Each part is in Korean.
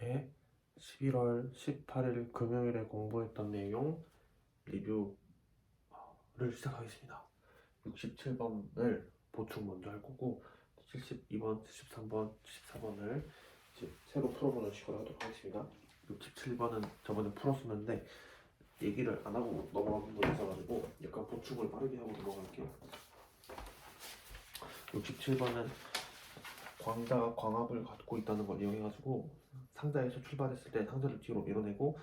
이렇게 11월 18일 금요일에 공부했던 내용 리뷰를 시작하겠습니다. 67번을 보충 먼저 할 거고 72번, 73번, 74번을 이제 새로 풀어보는 식으로 하도록 하겠습니다. 67번은 저번에 풀었었는데 얘기를 안 하고 넘어간 부분이 있어가지고 약간 보충을 빠르게 하고 넘어갈게요. 67번은 광자가 광합을 갖고 있다는 걸 이용해가지고 상자에서 출발했을 때 상자를 뒤로 밀어내고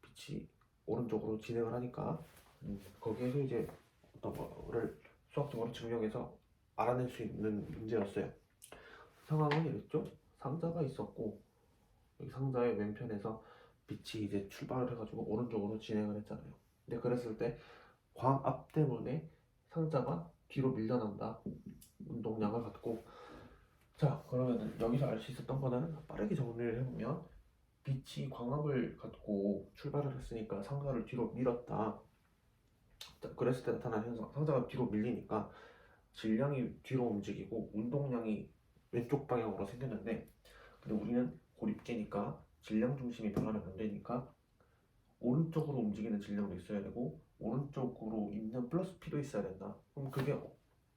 빛이 오른쪽으로 진행을 하니까 거기에서 이제 어떤 거를 수학적으로 증명해서 알아낼 수 있는 문제였어요. 상황은 이랬죠. 상자가 있었고 여기 상자의 왼편에서 빛이 이제 출발을 해가지고 오른쪽으로 진행을 했잖아요. 근데 그랬을 때 광압 때문에 상자가 뒤로 밀려난다. 운동량을 갖고. 자, 그러면 여기서 알 수 있었던 거는 빠르게 정리를 해보면 빛이 광합을 갖고 출발을 했으니까 상자를 뒤로 밀었다. 그랬을 때 나타나는 현상, 상자가 뒤로 밀리니까 질량이 뒤로 움직이고 운동량이 왼쪽 방향으로 생겼는데, 근데 우리는 고립계니까 질량 중심이 변하면 안 되니까 오른쪽으로 움직이는 질량도 있어야 되고 오른쪽으로 있는 플러스 P도 있어야 된다. 그럼 그게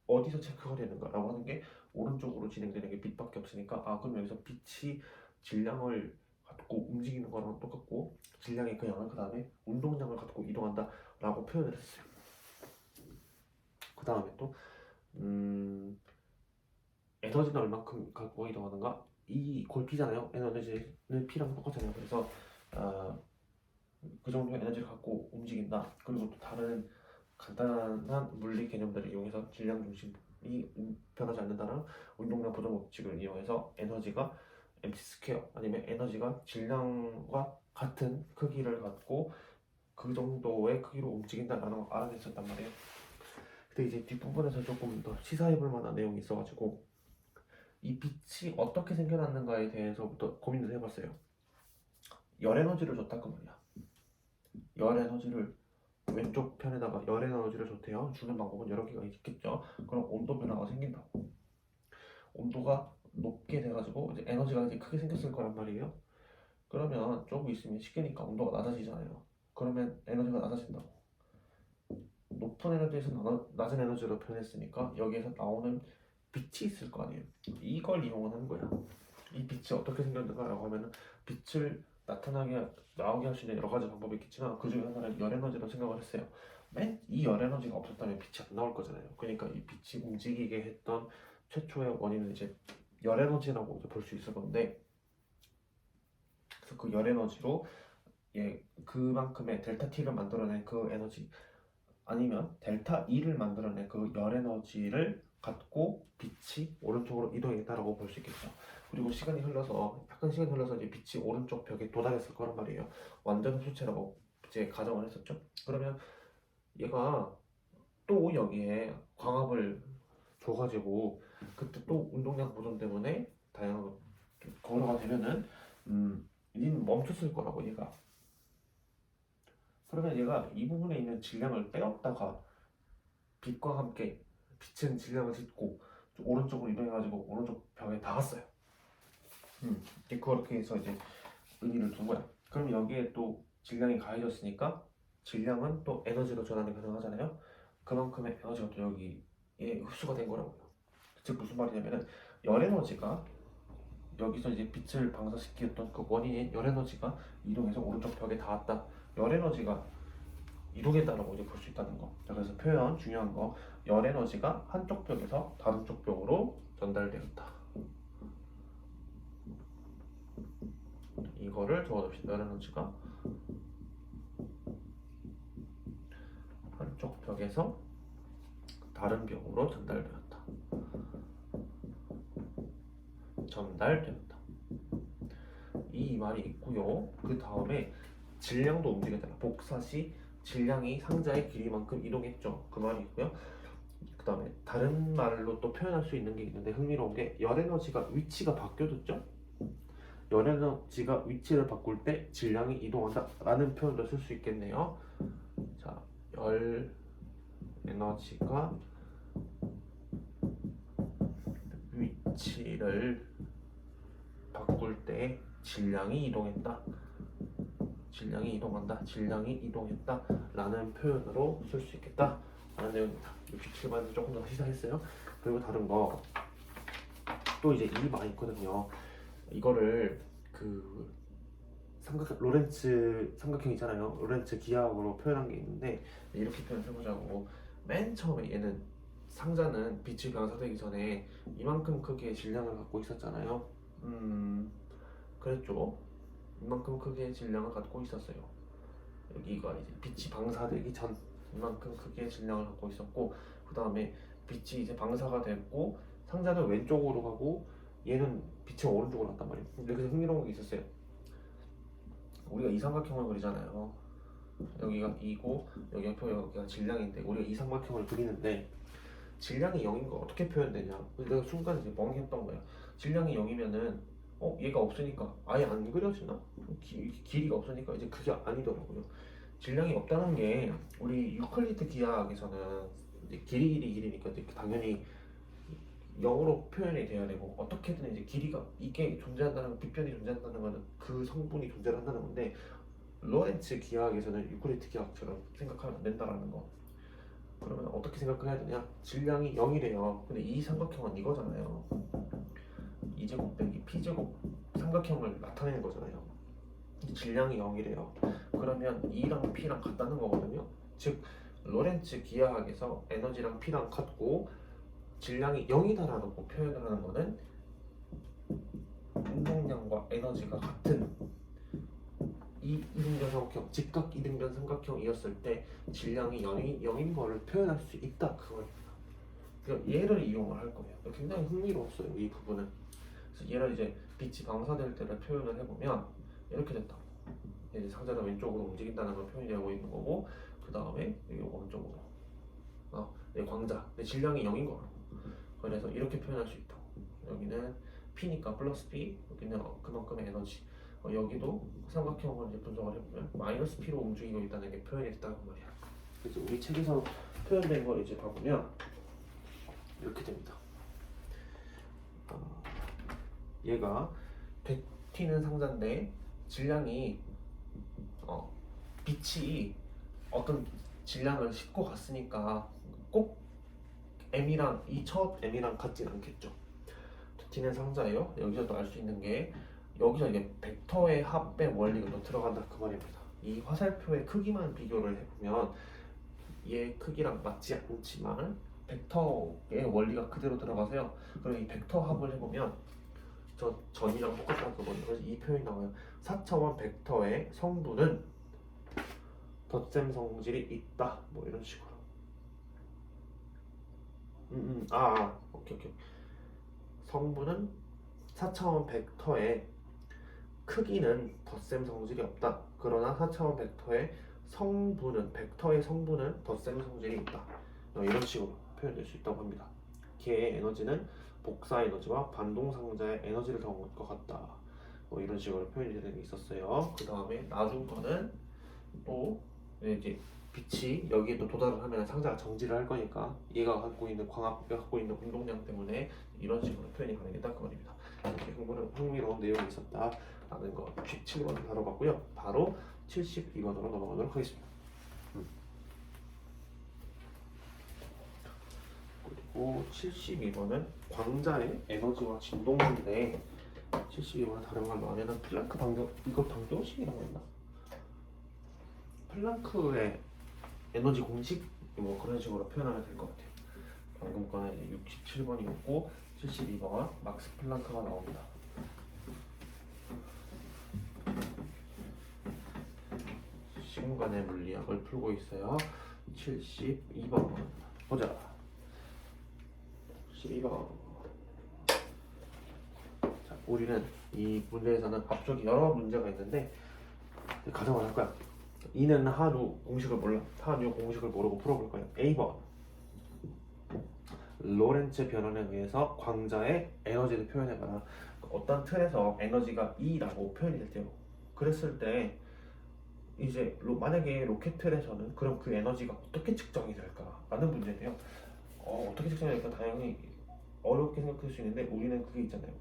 어디서 체크가 되는가라고 하는 게 오른쪽으로 진행되는 게 빛밖에 없으니까, 그럼 여기서 빛이 질량을 갖고 움직이는 거랑 똑같고 질량의 그 양을 그 다음에 운동량을 갖고 이동한다 라고 표현을 했어요. 그 다음에 또 에너지는 얼만큼 갖고 이동하는가, 이 골피잖아요. 에너지는 P랑 똑같잖아요. 그래서 그 정도 에너지를 갖고 움직인다. 그리고 또 다른 간단한 물리 개념들을 이용해서 질량 중심이 변하지 않는다는 운동량 보존 법칙을 이용해서 에너지가 mc 스퀘어 아니면 에너지가 질량과 같은 크기를 갖고 그 정도의 크기로 움직인다라는 걸 알아냈었단 말이에요. 근데 이제 뒷부분에서 조금 더 시사해볼 만한 내용이 있어가지고 이 빛이 어떻게 생겨났는가에 대해서부터 고민을 해봤어요. 열 에너지를 줬다 그 말이야. 열 에너지를 왼쪽 편에다가 열 에너지를 줬대요. 주는 방법은 여러 개가 있겠죠. 그럼 온도 변화가 생긴다고. 온도가 높게 돼가지고 이제 에너지가 이제 크게 생겼을 거란 말이에요. 그러면 조금 있으면 식으니까 온도가 낮아지잖아요. 그러면 에너지가 낮아진다고. 높은 에너지에서 낮은 에너지로 변했으니까 여기에서 나오는 빛이 있을 거 아니에요. 이걸 이용하는 거야. 이 빛이 어떻게 생겼는가라고 하면은 빛을 나오게 할 수 있는 여러 가지 방법이 있겠지만 그 중에 하나는 열 에너지라고 생각을 했어요. 이 열 에너지가 없었다면 빛이 안 나올 거잖아요. 그러니까 이 빛이 움직이게 했던 최초의 원인은 이제 열 에너지라고 볼 수 있을 건데, 그래서 그 열 에너지로 그만큼의 델타 T를 만들어낸 그 에너지, 아니면 델타 E를 만들어낸 그 열 에너지를 갖고 빛이 오른쪽으로 이동했다라고 볼 수 있겠죠. 그리고 약간 시간이 흘러서 이제 빛이 오른쪽 벽에 도달했을 거란 말이에요. 완전 흡수체라고 이제 가정을 했었죠. 그러면 얘가 또 여기에 광합을 줘가지고 그때 또 운동량 보존 때문에 다양한 거로가 되면은 얘는 멈췄을 거라고, 얘가. 그러면 얘가 이 부분에 있는 질량을 빼었다가 빛과 함께 빛은 질량을 싣고 오른쪽으로 이동해가지고 오른쪽 벽에 닿았어요. 그렇게 해서 이제 의미를 둔 거야. 그럼 여기에 또 질량이 가해졌으니까 질량은 또 에너지로 전환이 가능하잖아요. 그만큼의 에너지가 또 여기에 흡수가 된 거라고요. 즉 무슨 말이냐면은 열 에너지가 여기서 이제 빛을 방사시켰던 그 원인인 열 에너지가 이동해서 오른쪽 벽에 닿았다. 열 에너지가 이동했다라고 이제 볼 수 있다는 거. 그래서 표현 중요한 거, 열 에너지가 한쪽 벽에서 다른 쪽 벽으로 전달되었다. 이거를 적어둡시다. 열 에너지가 한쪽 벽에서 다른 벽으로 전달되었다. 이 말이 있고요. 그 다음에 질량도 움직였잖아. 복사 시 질량이 상자의 길이만큼 이동했죠. 그 말이 있고요. 그 다음에 다른 말로 또 표현할 수 있는 게 있는데 흥미로운 게 열 에너지가 위치가 바뀌어졌죠. 열 에너지가 위치를 바꿀 때 질량이 이동한다 라는 표현도 쓸 수 있겠네요. 자, 열 에너지가 위치를 바꿀 때 질량이 이동했다. 질량이 이동한다. 질량이 이동했다. 라는 표현으로 쓸 수 있겠다. 라는 내용입니다. 67번에서 조금 더 시사했어요. 그리고 다른 거 또 이제 일이 많이 있거든요. 이거를 그 로렌츠 삼각형 있잖아요. 로렌츠 기하학으로 표현한 게 있는데 이렇게 표현해보자고. 맨 처음에 얘는 상자는 빛이 방사되기 전에 이만큼 크기의 질량을 갖고 있었잖아요. 그랬죠. 이만큼 크기의 질량을 갖고 있었어요. 여기가 이제 빛이 방사되기 전 이만큼 크기의 질량을 갖고 있었고, 그 다음에 빛이 이제 방사가 됐고 상자는 왼쪽으로 가고 얘는 빛이 오른쪽으로 갔단 말이에요. 여기서 흥미로운 게 있었어요. 우리가 이 삼각형을 그리잖아요. 여기가 2고 여기 옆에 여기가 질량인데 우리가 이 삼각형을 그리는데 질량이 0인 거 어떻게 표현되냐? 내가 순간 이제 멍했던 거야. 질량이 0이면은 얘가 없으니까 아예 안 그려지나? 길이가 없으니까 이제 그게 아니더라고요. 질량이 없다는 게 우리 유클리드 기하학에서는 이제 길이니까 이제 당연히 0으로 표현이 돼야 되고, 어떻게든 이제 길이가 이게 존재한다는 건, 빗변이 존재한다는 거는 그 성분이 존재한다는 건데, 로렌츠 기하학에서는 유클리드 기하학처럼 생각하면 안 된다라는 거. 그러면 어떻게 생각을 해야 되냐? 질량이 0이래요. 근데 이 삼각형은 이거잖아요. 2제곱 빼기 p제곱 삼각형을 나타내는 거잖아요. 질량이 0이래요. 그러면 E랑 P랑 같다는 거거든요. 즉 로렌츠 기하학에서 에너지랑 P랑 같고 질량이 0이다라고 표현을 하는 거는 운동량과 에너지가 같은 이 이등변 삼각형, 직각 이등변 삼각형이었을 때 질량이 0인 거를 표현할 수 있다, 그거입니다. 그러니까 얘를 이용을 할 거예요. 굉장히 흥미로웠어요, 이 부분은. 그래서 얘를 이제 빛이 방사될 때를 표현을 해보면 이렇게 됐다. 이제 상자가 왼쪽으로 움직인다는 걸 표현이 되고 있는 거고, 그 다음에 여기 오른쪽으로 광자, 질량이 0인 거고, 그래서 이렇게 표현할 수 있다. 여기는 P니까 플러스 P, 여기는 그만큼의 에너지. 여기도 삼각형을 이제 분석을 해보면 마이너스 P로 움직이고 있다는 게 표현이 됐다는 말이야. 그래서 우리 책에서 표현된 걸 이제 봐보면 이렇게 됩니다. 얘가 100T는 상자인데 질량이 빛이 어떤 질량을 싣고 갔으니까 꼭 M이랑 이 첫 M이랑 같진 않겠죠. T는 상자예요. 여기서도 알 수 있는 게 여기서 이게 벡터의 합의 원리가 또 들어간다, 그 말입니다. 이 화살표의 크기만 비교를 해보면 얘 크기랑 맞지 않지만 벡터의 원리가 그대로 들어가서요. 그럼 이 벡터 합을 해보면 저 전이랑 똑같다, 그거예요. 그래서 이 표현이 나와요. 4차원 벡터의 성분은 덧셈 성질이 있다, 뭐 이런 식으로. 오케이. 성분은 4차원 벡터의 크기는 덧셈 성질이 없다. 그러나 4차원 벡터의 성분은, 벡터의 성분은 덧셈 성질이 있다. 이런 식으로 표현될 수 있다고 합니다. 걔의 에너지는 복사 에너지와 반동 상자의 에너지를 더한 것 같다. 뭐 이런 식으로 표현이 되는 게 있었어요. 그 다음에 나중 거는 또 이제 빛이 여기에 또 도달을 하면 상자가 정지를 할 거니까 얘가 갖고 있는 광합가 갖고 있는 운동량 때문에 이런 식으로 표현이 가능하다, 그 말입니다. 이렇게 흥미로운 내용이 있었다라는 거 67번을 다뤄봤고요. 바로 72번으로 넘어가도록 하겠습니다. 그리고 72번은 광자의 에너지와 진동인데, 72번은 다른 말로 하면은 플랑크 방정, 이거 방정식이라고 했나? 플랑크의 에너지 공식? 뭐 그런 식으로 표현하면 될 것 같아요. 방금 거는 67번이었고 72번 막스 플랑크가 나옵니다. 시공간의 물리학을 풀고 있어요. 72번 보자. 12번. 자, 우리는 이 문제에서는 앞쪽에 여러 문제가 있는데 가정을 할 거야. 이는 한우 공식을 몰라. 한우 공식을 모르고 풀어볼 거예요. A번. 로렌츠 변환에 의해서 광자의 에너지를 표현해봐라. 어떤 틀에서 에너지가 E라고 표현이 될 때요. 그랬을 때 이제 만약에 로켓 틀에서는 그럼 그 에너지가 어떻게 측정이 될까라는 문제인데요. 어떻게 측정이 될까 당연히 어렵게 생각할 수 있는데 우리는 그게 있잖아요.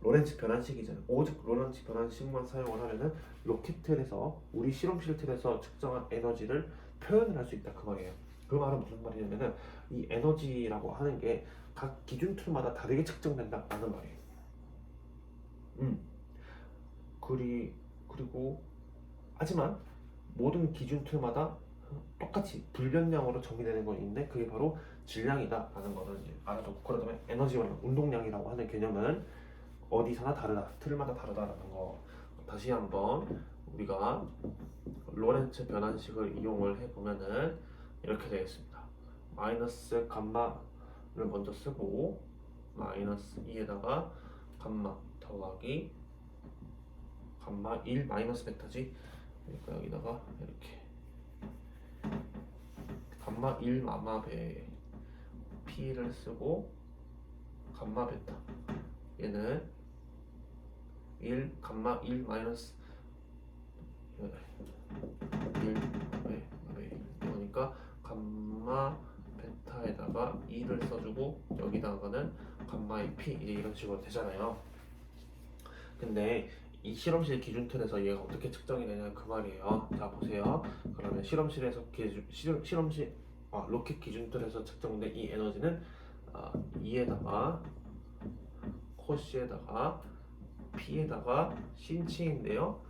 로렌츠 변환식이잖아요. 오직 로렌츠 변환식만 사용을 하면은 로켓 틀에서 우리 실험실 틀에서 측정한 에너지를 표현을 할 수 있다 그 말이에요. 그 말은 무슨 말이냐면은 이 에너지라고 하는 게 각 기준 툴마다 다르게 측정된다라는 말이에요. 그리고 하지만 모든 기준 툴마다 똑같이 불변량으로 정의되는 건 있는데 그게 바로 질량이다라는 거는 이제 알아두고 그러다면 에너지와 운동량이라고 하는 개념은 어디서나 다르다, 틀마다 다르다라는 거. 다시 한번 우리가 로렌츠 변환식을 이용을 해보면은 이렇게 되겠습니다. 마이너스 감마를 먼저 쓰고 마이너스 2에다가 감마 더하기 감마 1 마이너스 베타지. 그러니까 여기다가 이렇게 감마 1 마마베 P를 쓰고 감마 베타 얘는 1 감마 1 마이너스 1 이거니까 감마 베타에다가 2를 써주고 여기다가는 감마의 P 이제 이런 식으로 되잖아요. 근데 이 실험실 기준 틀에서 얘가 어떻게 측정이 되냐 그 말이에요. 자 보세요. 그러면 실험실에서 로켓 기준 틀에서 측정된 이 에너지는 2에다가 코시에다가 P에다가 신치인데요.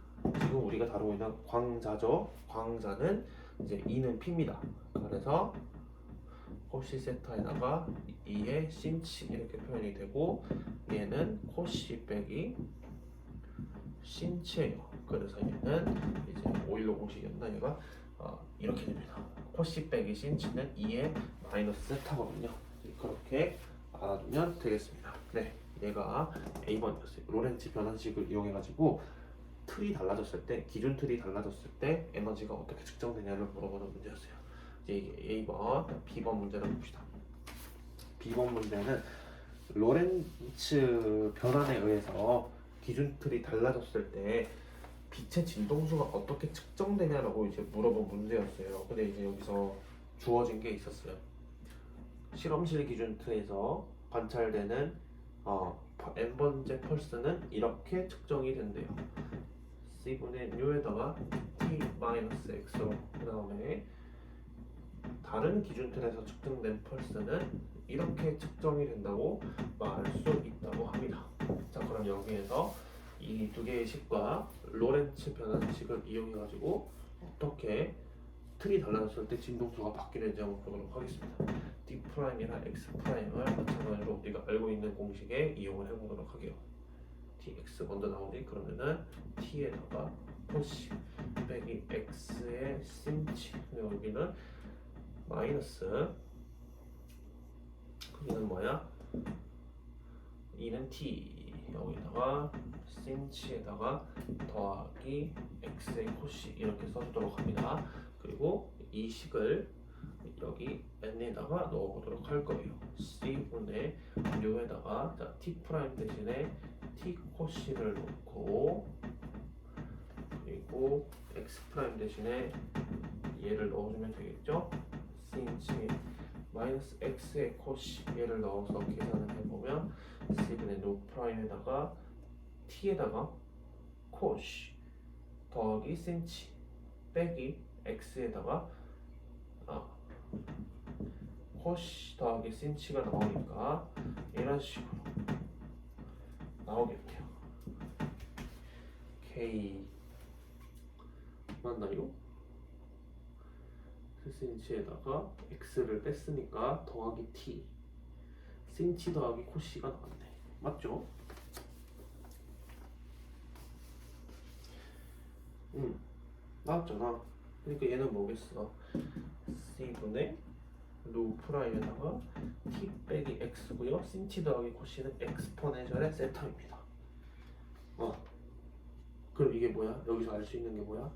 지금 우리가 다루고 있는 광자죠. 광자는 이제 2는 P입니다. 그래서 코시 세타에다가 2의 신치 이렇게 표현이 되고 얘는 코시 빼기 신치예요. 그래서 얘는 이제 오일로 공식이었나 얘가 이렇게 됩니다. 코시 빼기 신치는 2의 마이너스 세타거든요. 그렇게 알아두면 되겠습니다. 네, 얘가 A번이었어요. 로렌츠 변환식을 이용해가지고 틀이 달라졌을 때, 기준 틀이 달라졌을 때 에너지가 어떻게 측정되냐를 물어보는 문제였어요. 이제 이게 A번, B번 문제를 봅시다. B번 문제는 로렌츠 변환에 의해서 기준 틀이 달라졌을 때 빛의 진동수가 어떻게 측정되냐라고 이제 물어본 문제였어요. 근데 이제 여기서 주어진 게 있었어요. 실험실 기준 틀에서 관찰되는 n번째 펄스는 이렇게 측정이 된대요. C분의 U에다가 T-X로 그 다음에 다른 기준 틀에서 측정된 펄스는 이렇게 측정이 된다고 말할 수 있다고 합니다. 자, 그럼 여기에서 이 두 개의 식과 로렌츠 변환식을 이용해 가지고 어떻게 틀이 달라졌을 때 진동수가 바뀌는지 한번 보도록 하겠습니다. D'이랑 X'을 마찬가지로 우리가 알고 있는 공식에 이용을 해보도록 하게요. Tx 먼저 나오니 그러면은 T에다가 코시 빼기 X의 신치 여기는 마이너스 여기는 뭐야? 2는 T 여기다가 신치에다가 더하기 X의 코시 이렇게 써주도록 합니다. 그리고 이 식을 여기 n에다가 넣어보도록 할 거예요. C분의 U에다가 T 프라임 대신에 T 코시를 놓고 그리고 X 프라임 대신에 얘를 넣어주면 되겠죠? C인치 마이너스 X의 코시 얘를 넣어서 계산을 해보면 C분의 U 프라임에다가 T에다가 코시 더하기 C인치 빼기 X에다가 코시 더하기 신치가 나오니까 이런 식으로 나오겠네요. K 맞나요? 신치에다가 X를 뺐으니까 더하기 T 신치 더하기 코시가 나왔네. 맞죠? 나왔잖아. 그러니까 얘는 뭐겠어? C분의 루 프라임에다가 T 빼기 X고요. 신치 더하기 코시는 엑스포넨셜의 세타입니다. 그럼 이게 뭐야? 여기서 알 수 있는 게 뭐야?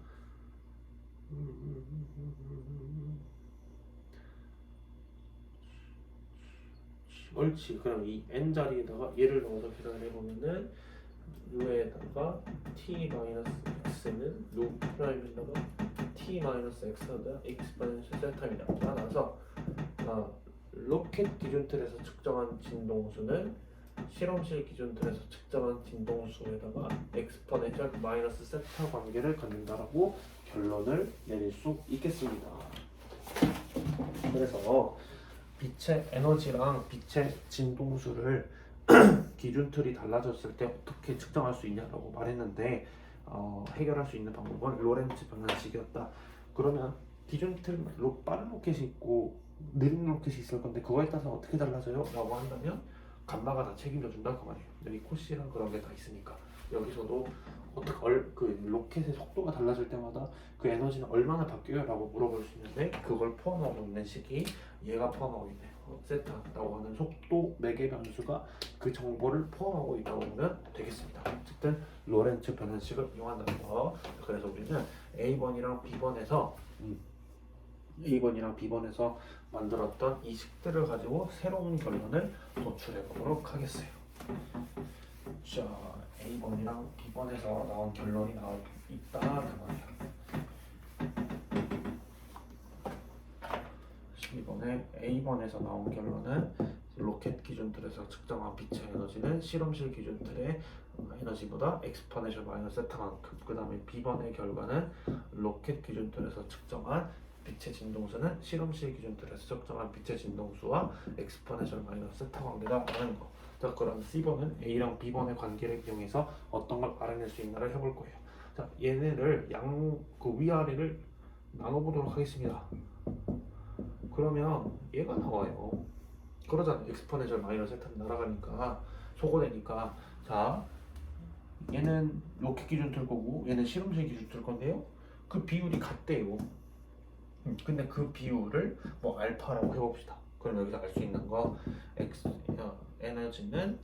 옳지. 그럼 이 n 자리에다가 얘를 넣어서 계산을 해보면은 U에다가 T-X는 루 프라임에다가 T-X가 엑스포넨셜 세타입니다. 따라서 로켓 기준 틀에서 측정한 진동수는 실험실 기준들에서 측정한 진동수에다가 엑스포넨셜 마이너스 세타 관계를 갖는다라고 결론을 내릴 수 있겠습니다. 그래서 빛의 에너지랑 빛의 진동수를 기준 틀이 달라졌을 때 어떻게 측정할 수 있냐라고 말했는데 해결할 수 있는 방법은 로렌츠 방정식이었다. 그러면 기준 틀로 빠른 로켓이 있고 느린 로켓이 있을 건데 그거에 따라서 어떻게 달라져요? 라고 한다면 감마가 다 책임져 준다 그 말이에요. 여기 코시랑 그런 게 다 있으니까 여기서도 어떻게 그 로켓의 속도가 달라질 때마다 그 에너지는 얼마나 바뀌어요? 라고 물어볼 수 있는데 그걸 포함하고 있는 식이 얘가 포함하고 있네요. 세타라고 하는 속도 매개 변수가 그 정보를 포함하고 있다고 보면 되겠습니다. 어쨌든 로렌츠 변환식을 이용한다는 거. 그래서 우리는 A번이랑 B번에서 만들었던 이 식들을 가지고 새로운 결론을 도출해 보도록 하겠어요. 자, A번이랑 B번에서 나온 결론이 있다 그 말이야. 이번에 A번에서 나온 결론은 로켓 기준틀에서 측정한 빛의 에너지는 실험실 기준틀의 에너지보다 엑스포넨셜 마이너스 세타만큼. 그 다음에 B번의 결과는 로켓 기준틀에서 측정한 빛의 진동수는 실험실 기준틀에서 측정한 빛의 진동수와 엑스포넨셜 마이너스 세타 관계다라는 거. 자, 그럼 C번은 A랑 B번의 관계를 이용해서 어떤 걸 알아낼 수 있나를 해볼 거예요. 자, 얘네를 그 위아래를 나눠보도록 하겠습니다. 그러면 얘가 나와요. 그러잖아. 엑스포넨셜 마이너스 세타 날아가니까 소거되니까. 자, 얘는 로켓 기준 틀 거고 얘는 실험실 기준 틀 건데요. 그 비율이 같대요. 근데 그 비율을 뭐 알파라고 해봅시다. 그럼 여기서 알 수 있는 거 에너지는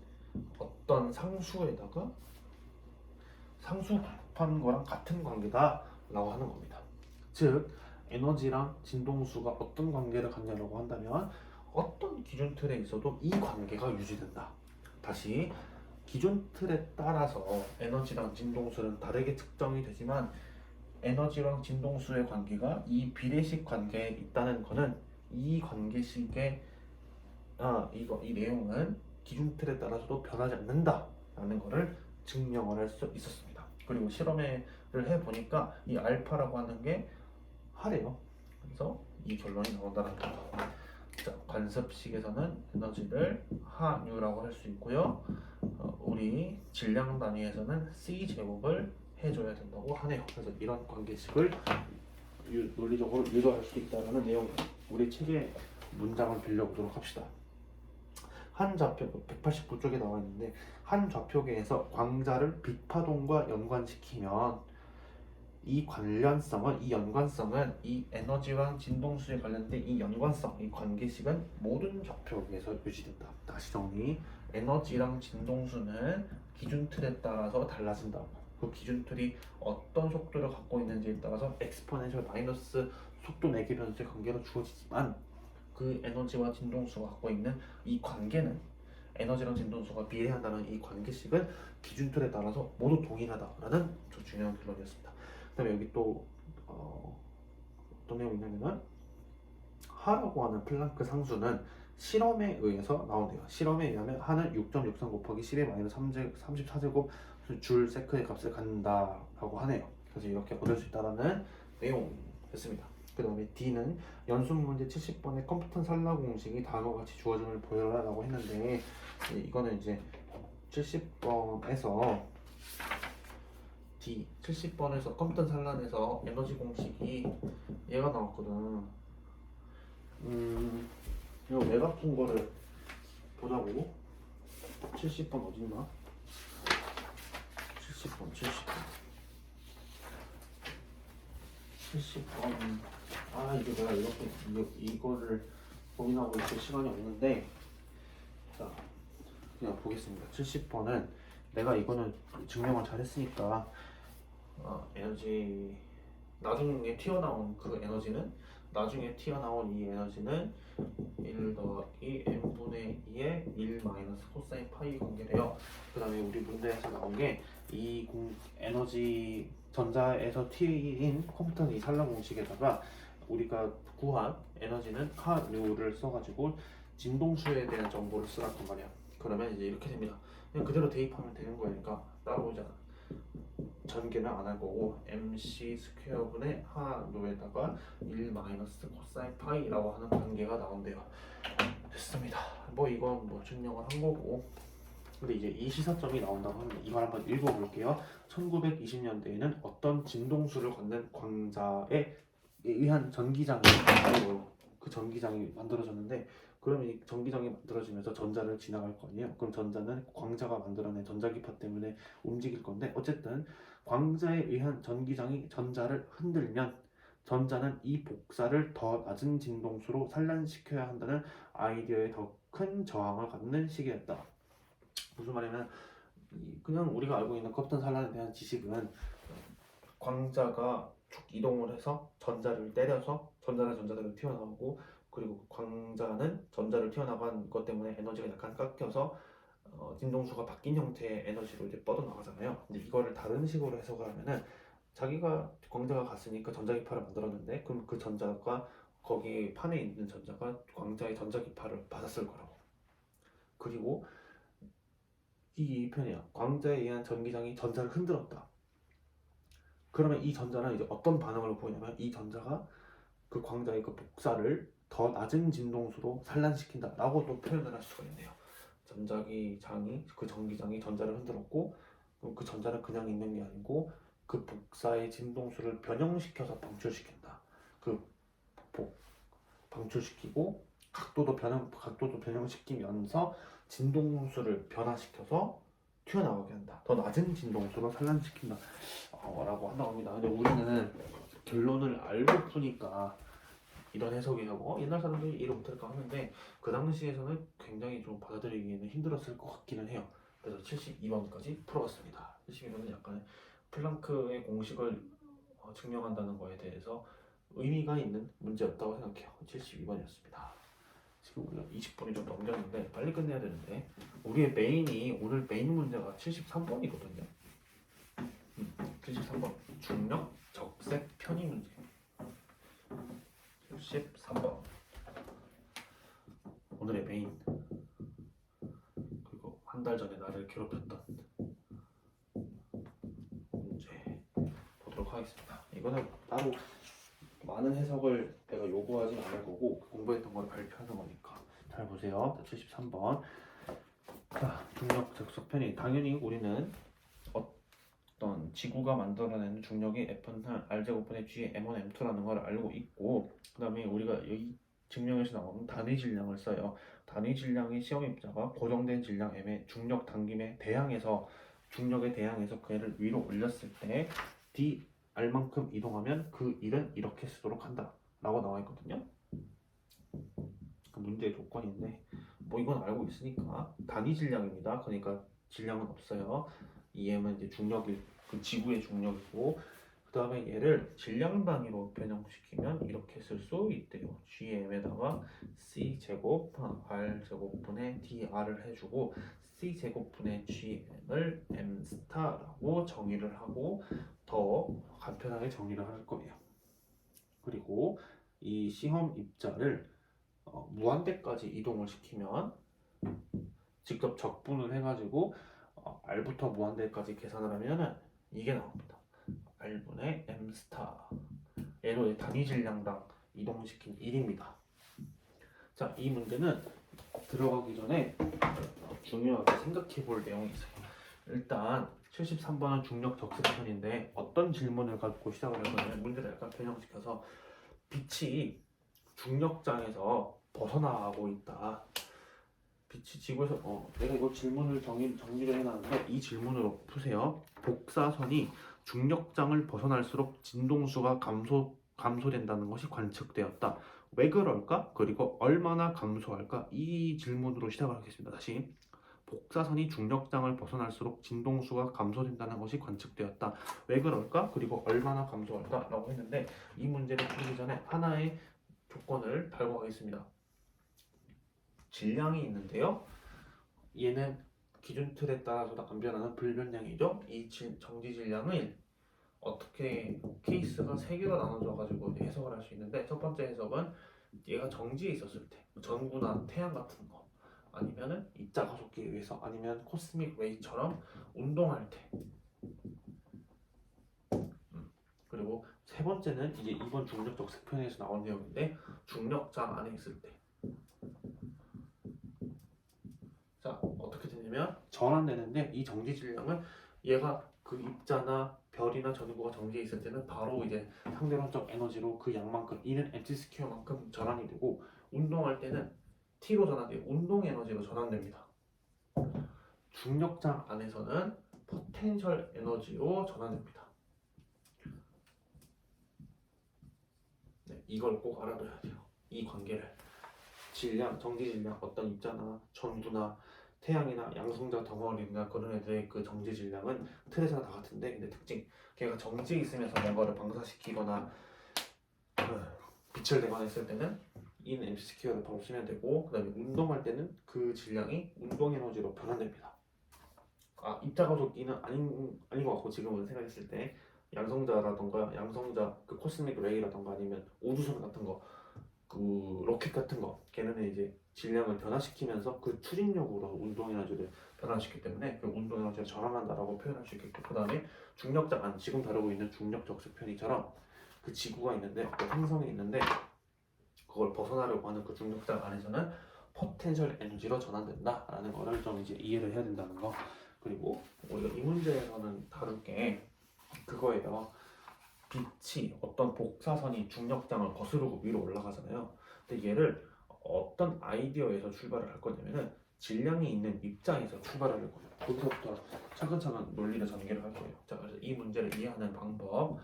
어떤 상수에다가 상수 곱한 거랑 같은 관계다 라고 하는 겁니다. 즉 에너지랑 진동수가 어떤 관계를 갖냐라고 한다면 어떤 기준 틀에 있어도 이 관계가 유지된다. 다시 기준 틀에 따라서 에너지랑 진동수는 다르게 측정이 되지만 에너지랑 진동수의 관계가 이 비례식 관계에 있다는 것은 이 관계식의 이 내용은 기준 틀에 따라서도 변하지 않는다라는 것을 증명을 할 수 있었습니다. 그리고 실험을 해보니까 이 알파라고 하는 게 하래요. 그래서 이 결론이 나온다는 거죠. 자, 관습식에서는 에너지를 하유라고 할 수 있고요. 우리 질량 단위에서는 C 제곱을 해줘야 된다고 하네요. 그래서 이런 관계식을 논리적으로 유도할 수 있다는 내용 우리 책의 문장을 빌려보도록 합시다. 한 좌표 189쪽에 나와 있는데 한 좌표계에서 광자를 빛파동과 연관시키면 이 연관성은 이 에너지랑 진동수에 관련된 이 연관성, 이 관계식은 모든 좌표계에서 유지된다. 다시 정리. 에너지랑 진동수는 기준 틀에 따라서 달라진다. 그 기준 틀이 어떤 속도를 갖고 있는지에 따라서 엑스포넨셜 마이너스 속도 매개 변수의 관계로 주어지지만 그 에너지와 진동수가 갖고 있는 이 관계는 에너지랑 진동수가 비례한다는 이 관계식은 기준 틀에 따라서 모두 동일하다라는 저 중요한 결론이었습니다. 그다음에 여기 또 어떤 내용이 있냐면은 하라고 하는 플랑크 상수는 실험에 의해서 나온대요. 실험에 의하면 하는 6.63 곱하기 10의 마이너스 34제곱 줄 세크의 값을 갖는다라고 하네요. 그래서 이렇게 얻을 수 있다라는 내용이었습니다. 그 다음에 D는 연습 문제 70번의 컴퓨터 산라 공식이 다음과 같이 주어짐을 보여라라고 했는데 이거는 이제 70번에서 70번에서 컴퓨터 산란에서 에너지 공식이 얘가 나왔거든. 이거 외곽 거를 보자고. 70번 어딨나? 70번 70번 이게 내가 이렇게 이거를 고민하고 있을 시간이 없는데 자 그냥 보겠습니다. 70번은 내가 이거는 증명을 잘했으니까 에너지 나중에 튀어나온 그 에너지는 나중에 튀어나온 이 에너지는 1 더하기 n분의 2의 1 마이너스 코사인 파이 관계래요. 그 다음에 우리 문제에서 나온 게 이 에너지 전자에서 튀인 컴퓨터 이 산란 공식에다가 우리가 구한 에너지는 하류를 써가지고 진동수에 대한 정보를 쓰라고 말이야. 그러면 이제 이렇게 됩니다. 그냥 그대로 대입하면 되는 거니까 따로 이제 전개는 안 할 거고 mc 스퀘어분의 하노에다가 1 마이너스 코사인 파이라고 하는 관계가 나온대요. 됐습니다. 뭐 이건 뭐 증명을 한 거고. 근데 이제 이 시사점이 나온다고 하는데 이걸 한번 읽어볼게요. 1920년대에는 어떤 진동수를 걷는 광자에 의한 전기장이 그 전기장이 만들어졌는데, 그러면 이 전기장이 만들어지면서 전자를 지나갈 거 아니에요. 그럼 전자는 광자가 만들어낸 전자기파 때문에 움직일 건데, 어쨌든 광자에 의한 전기장이 전자를 흔들면 전자는 이 복사를 더 낮은 진동수로 산란시켜야 한다는 아이디어에 더 큰 저항을 갖는 시기였다. 무슨 말이냐면 그냥 우리가 알고 있는 컵탄 산란에 대한 지식은 광자가 쭉 이동을 해서 전자를 때려서 전자를 튀어나오고, 그리고 광자는 전자를 튀어나간 것 때문에 에너지가 약간 깎여서 진동수가 바뀐 형태의 에너지로 이제 뻗어나가잖아요. 근데 이거를 다른 식으로 해석을 하면은 자기가 광자가 갔으니까 전자기파를 만들었는데, 그럼 그 전자가 거기 판에 있는 전자가 광자의 전자기파를 받았을 거라고. 그리고 이 편이야. 광자에 의한 전기장이 전자를 흔들었다. 그러면 이 전자는 이제 어떤 반응을 보이냐면 이 전자가 그 광자의 그 복사를 더 낮은 진동수로 산란시킨다라고 또 표현을 할 수가 있네요. 전자기장이 그 전기장이 전자를 흔들었고, 그 전자는 그냥 있는 게 아니고 그 복사의 진동수를 변형시켜서 방출시킨다. 그 방출시키고 각도도 변형시키면서 진동수를 변화시켜서 튀어나오게 한다. 더 낮은 진동수로 산란시킨다. 라고 한다고 합니다. 근데 우리는 결론을 알고 푸니까 이런 해석이라고 옛날 사람들이 이해 못할까 하는데, 그 당시에서는 굉장히 좀 받아들이기에는 힘들었을 것 같기는 해요. 그래서 72번까지 풀어봤습니다. 72번은 약간 플랑크의 공식을 증명한다는 거에 대해서 의미가 있는 문제였다고 생각해요. 72번이었습니다. 지금 우리가 20분이 좀 넘겼는데 빨리 끝내야 되는데, 우리의 오늘 메인 문제가 73번이거든요. 73번 중력 적색 편의 문제. 73번 오늘의 메인, 그리고 한 달 전에 나를 괴롭혔던 문제 보도록 하겠습니다. 이거는 따로 많은 해석을 내가 요구하지 않을 거고 공부했던 걸 발표하는 거니까 잘 보세요. 73번. 자, 중력 적색 편의. 당연히 우리는 어떤 지구가 만들어내는 중력이 F는 R제곱분의 G M1 M2라는 걸 알고 있고, 그 다음에 우리가 여기 증명에서 나오는 단위 질량을 써요. 단위 질량의 시험 입자가 고정된 질량 M의 중력 당김에 대항해서 중력에 대항해서 그 애를 위로 올렸을 때 D R만큼 이동하면 그 일은 이렇게 쓰도록 한다 라고 나와 있거든요. 그 문제의 조건인데 뭐 이건 알고 있으니까 단위 질량입니다. 그러니까 질량은 없어요. EM은 이제 중력이 그 지구의 중력이고, 그 다음에 얘를 질량 단위로 변형시키면 이렇게 쓸 수 있대요. GM에다가 C 제곱 R 제곱분의 DR을 해주고 C 제곱분의 GM을 M 스타라고 정의를 하고 더 간편하게 정의를 할 거예요. 그리고 이 시험 입자를 무한대까지 이동을 시키면 직접 적분을 해가지고 R부터 무한대까지 계산을 하면은 이게 나옵니다. R분의 M 스타. 얘로 단위 질량당 이동시킨 1입니다. 자, 이 문제는 들어가기 전에 중요하게 생각해 볼 내용이 있어요. 일단 73번은 중력 적색편인데 어떤 질문을 갖고 시작을 하면 문제를 약간 변형시켜서 빛이 중력장에서 벗어나고 있다. 빛이 지구에서 내가 이거 질문을 정리를 해놨는데 이 질문으로 푸세요. 복사선이 중력장을 벗어날수록 진동수가 감소된다는 것이 관측되었다. 왜 그럴까? 그리고 얼마나 감소할까? 이 질문으로 시작을 하겠습니다. 다시. 복사선이 중력장을 벗어날수록 진동수가 감소된다는 것이 관측되었다. 왜 그럴까? 그리고 얼마나 감소할까? 라고 했는데 이 문제를 풀기 전에 하나의 조건을 달고 가겠습니다. 질량이 있는데요. 얘는 기준 틀에 따라서 안 변하는 불변량이죠. 이 정지 질량을 어떻게 케이스가 3개로 나눠져 가지고 해석을 할 수 있는데, 첫 번째 해석은 얘가 정지에 있었을 때 전구나 태양 같은 거 아니면은 입자 가속기에 의해서 아니면 코스믹 레이처럼 운동할 때. 그리고 세 번째는 이제 이번 중력적 색편에서 나온 내용인데 중력장 안에 있을 때. 자, 어떻게 되냐면 전환되는데 이 정지 질량은 얘가 그 입자나 별이나 전구가 정지해 있을 때는 바로 이제 상대론적 에너지로 그 양만큼 E는 mc 스퀘어만큼 전환이 되고 운동할 때는 T로 전환돼요. 운동 에너지로 전환됩니다. 중력장 안에서는 포텐셜 에너지로 전환됩니다. 네, 이걸 꼭 알아둬야 돼요. 이 관계를. 질량, 정지 질량, 어떤 입자나 전구나 태양이나 양성자 덩어리나 그런 애들의 그 정지 질량은 틀에서는 다 같은데 근데 특징 걔가 정지에 있으면서 뭔가를 방사시키거나 빛을 내거나 했을 때는 in mc 스퀘어를 바로 쓰면 되고 그 다음에 운동할 때는 그 질량이 운동 에너지로 변환됩니다. 입자 가속기는 아닌 것 같고 지금은 생각했을 때 양성자라던가 양성자 그 코스믹 레이라던가 아니면 우주선 같은 거 그 로켓 같은 거 걔네는 이제 질량을 변화시키면서 그 추진력으로 운동 에너지를 변화시키기 때문에 그 운동 에너지를 전환한다라고 표현할 수 있겠고 그 다음에 중력장 안 지금 다루고 있는 중력적 색편이처럼 그 지구가 있는데 어떤 행성이 있는데 그걸 벗어나려고 하는 그 중력장 안에서는 포텐셜 에너지로 전환된다라는 거를 좀 이제 이해를 해야 된다는 거. 그리고 우리가 이 문제에서는 다룰 게 그거예요. 빛이 어떤 복사선이 중력장을 거스르고 위로 올라가잖아요. 근데 얘를 어떤 아이디어에서 출발을 할 거냐면은 질량이 있는 입자에서 출발을 할 거예요. 거기서부터 차근차근 논리를 전개를 할 거예요. 자, 그래서 이 문제를 이해하는 방법.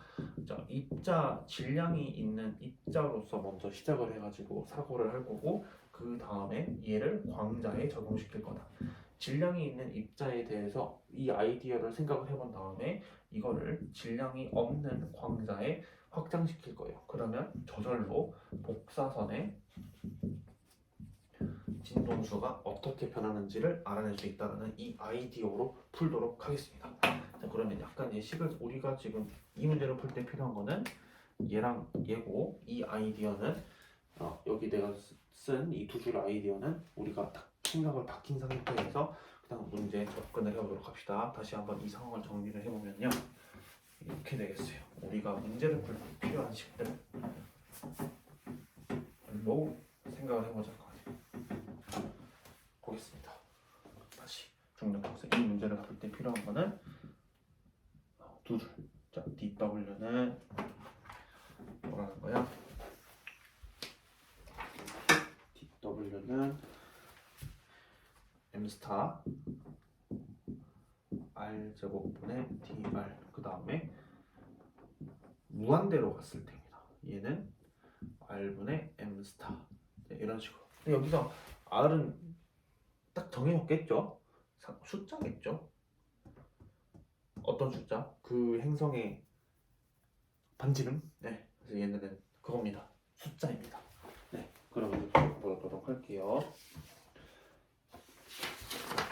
자, 입자 질량이 있는 입자로서 먼저 시작을 해가지고 사고를 할 거고 그 다음에 얘를 광자에 적용시킬 거다. 질량이 있는 입자에 대해서 이 아이디어를 생각을 해본 다음에 이거를 질량이 없는 광자에 확장시킬 거예요. 그러면 저절로 복사선의 진동수가 어떻게 변하는지를 알아낼 수 있다는 이 아이디어로 풀도록 하겠습니다. 자, 그러면 약간 예식을 우리가 지금 이 문제를 풀 때 필요한 거는 얘랑 얘고 이 아이디어는 여기 내가 쓴 이 두 줄 아이디어는 우리가 딱 생각을 바뀐 상태에서 그다음 문제에 접근을 해보도록 합시다. 다시 한번 이 상황을 정리를 해보면요. 이렇게 되겠어요. 우리가 문제를 풀 때 필요한 식들로 생각을 해보자. 보겠습니다. 다시 중력학생 이 문제를 풀 때 필요한 거는 두 줄. 자, DW는 뭐라는 거야? DW는 M 스타 R 제곱분의 DR 그 다음에 무한대로 갔을 때입니다. 얘는 R분의 M 스타 이런 식으로. 근데 여기서 R은 딱 정해놓겠죠? 숫자겠죠? 어떤 숫자? 그 행성의 반지름? 네. 그래서 얘네는 그겁니다. 숫자입니다. 네. 그러면 보도록 할게요.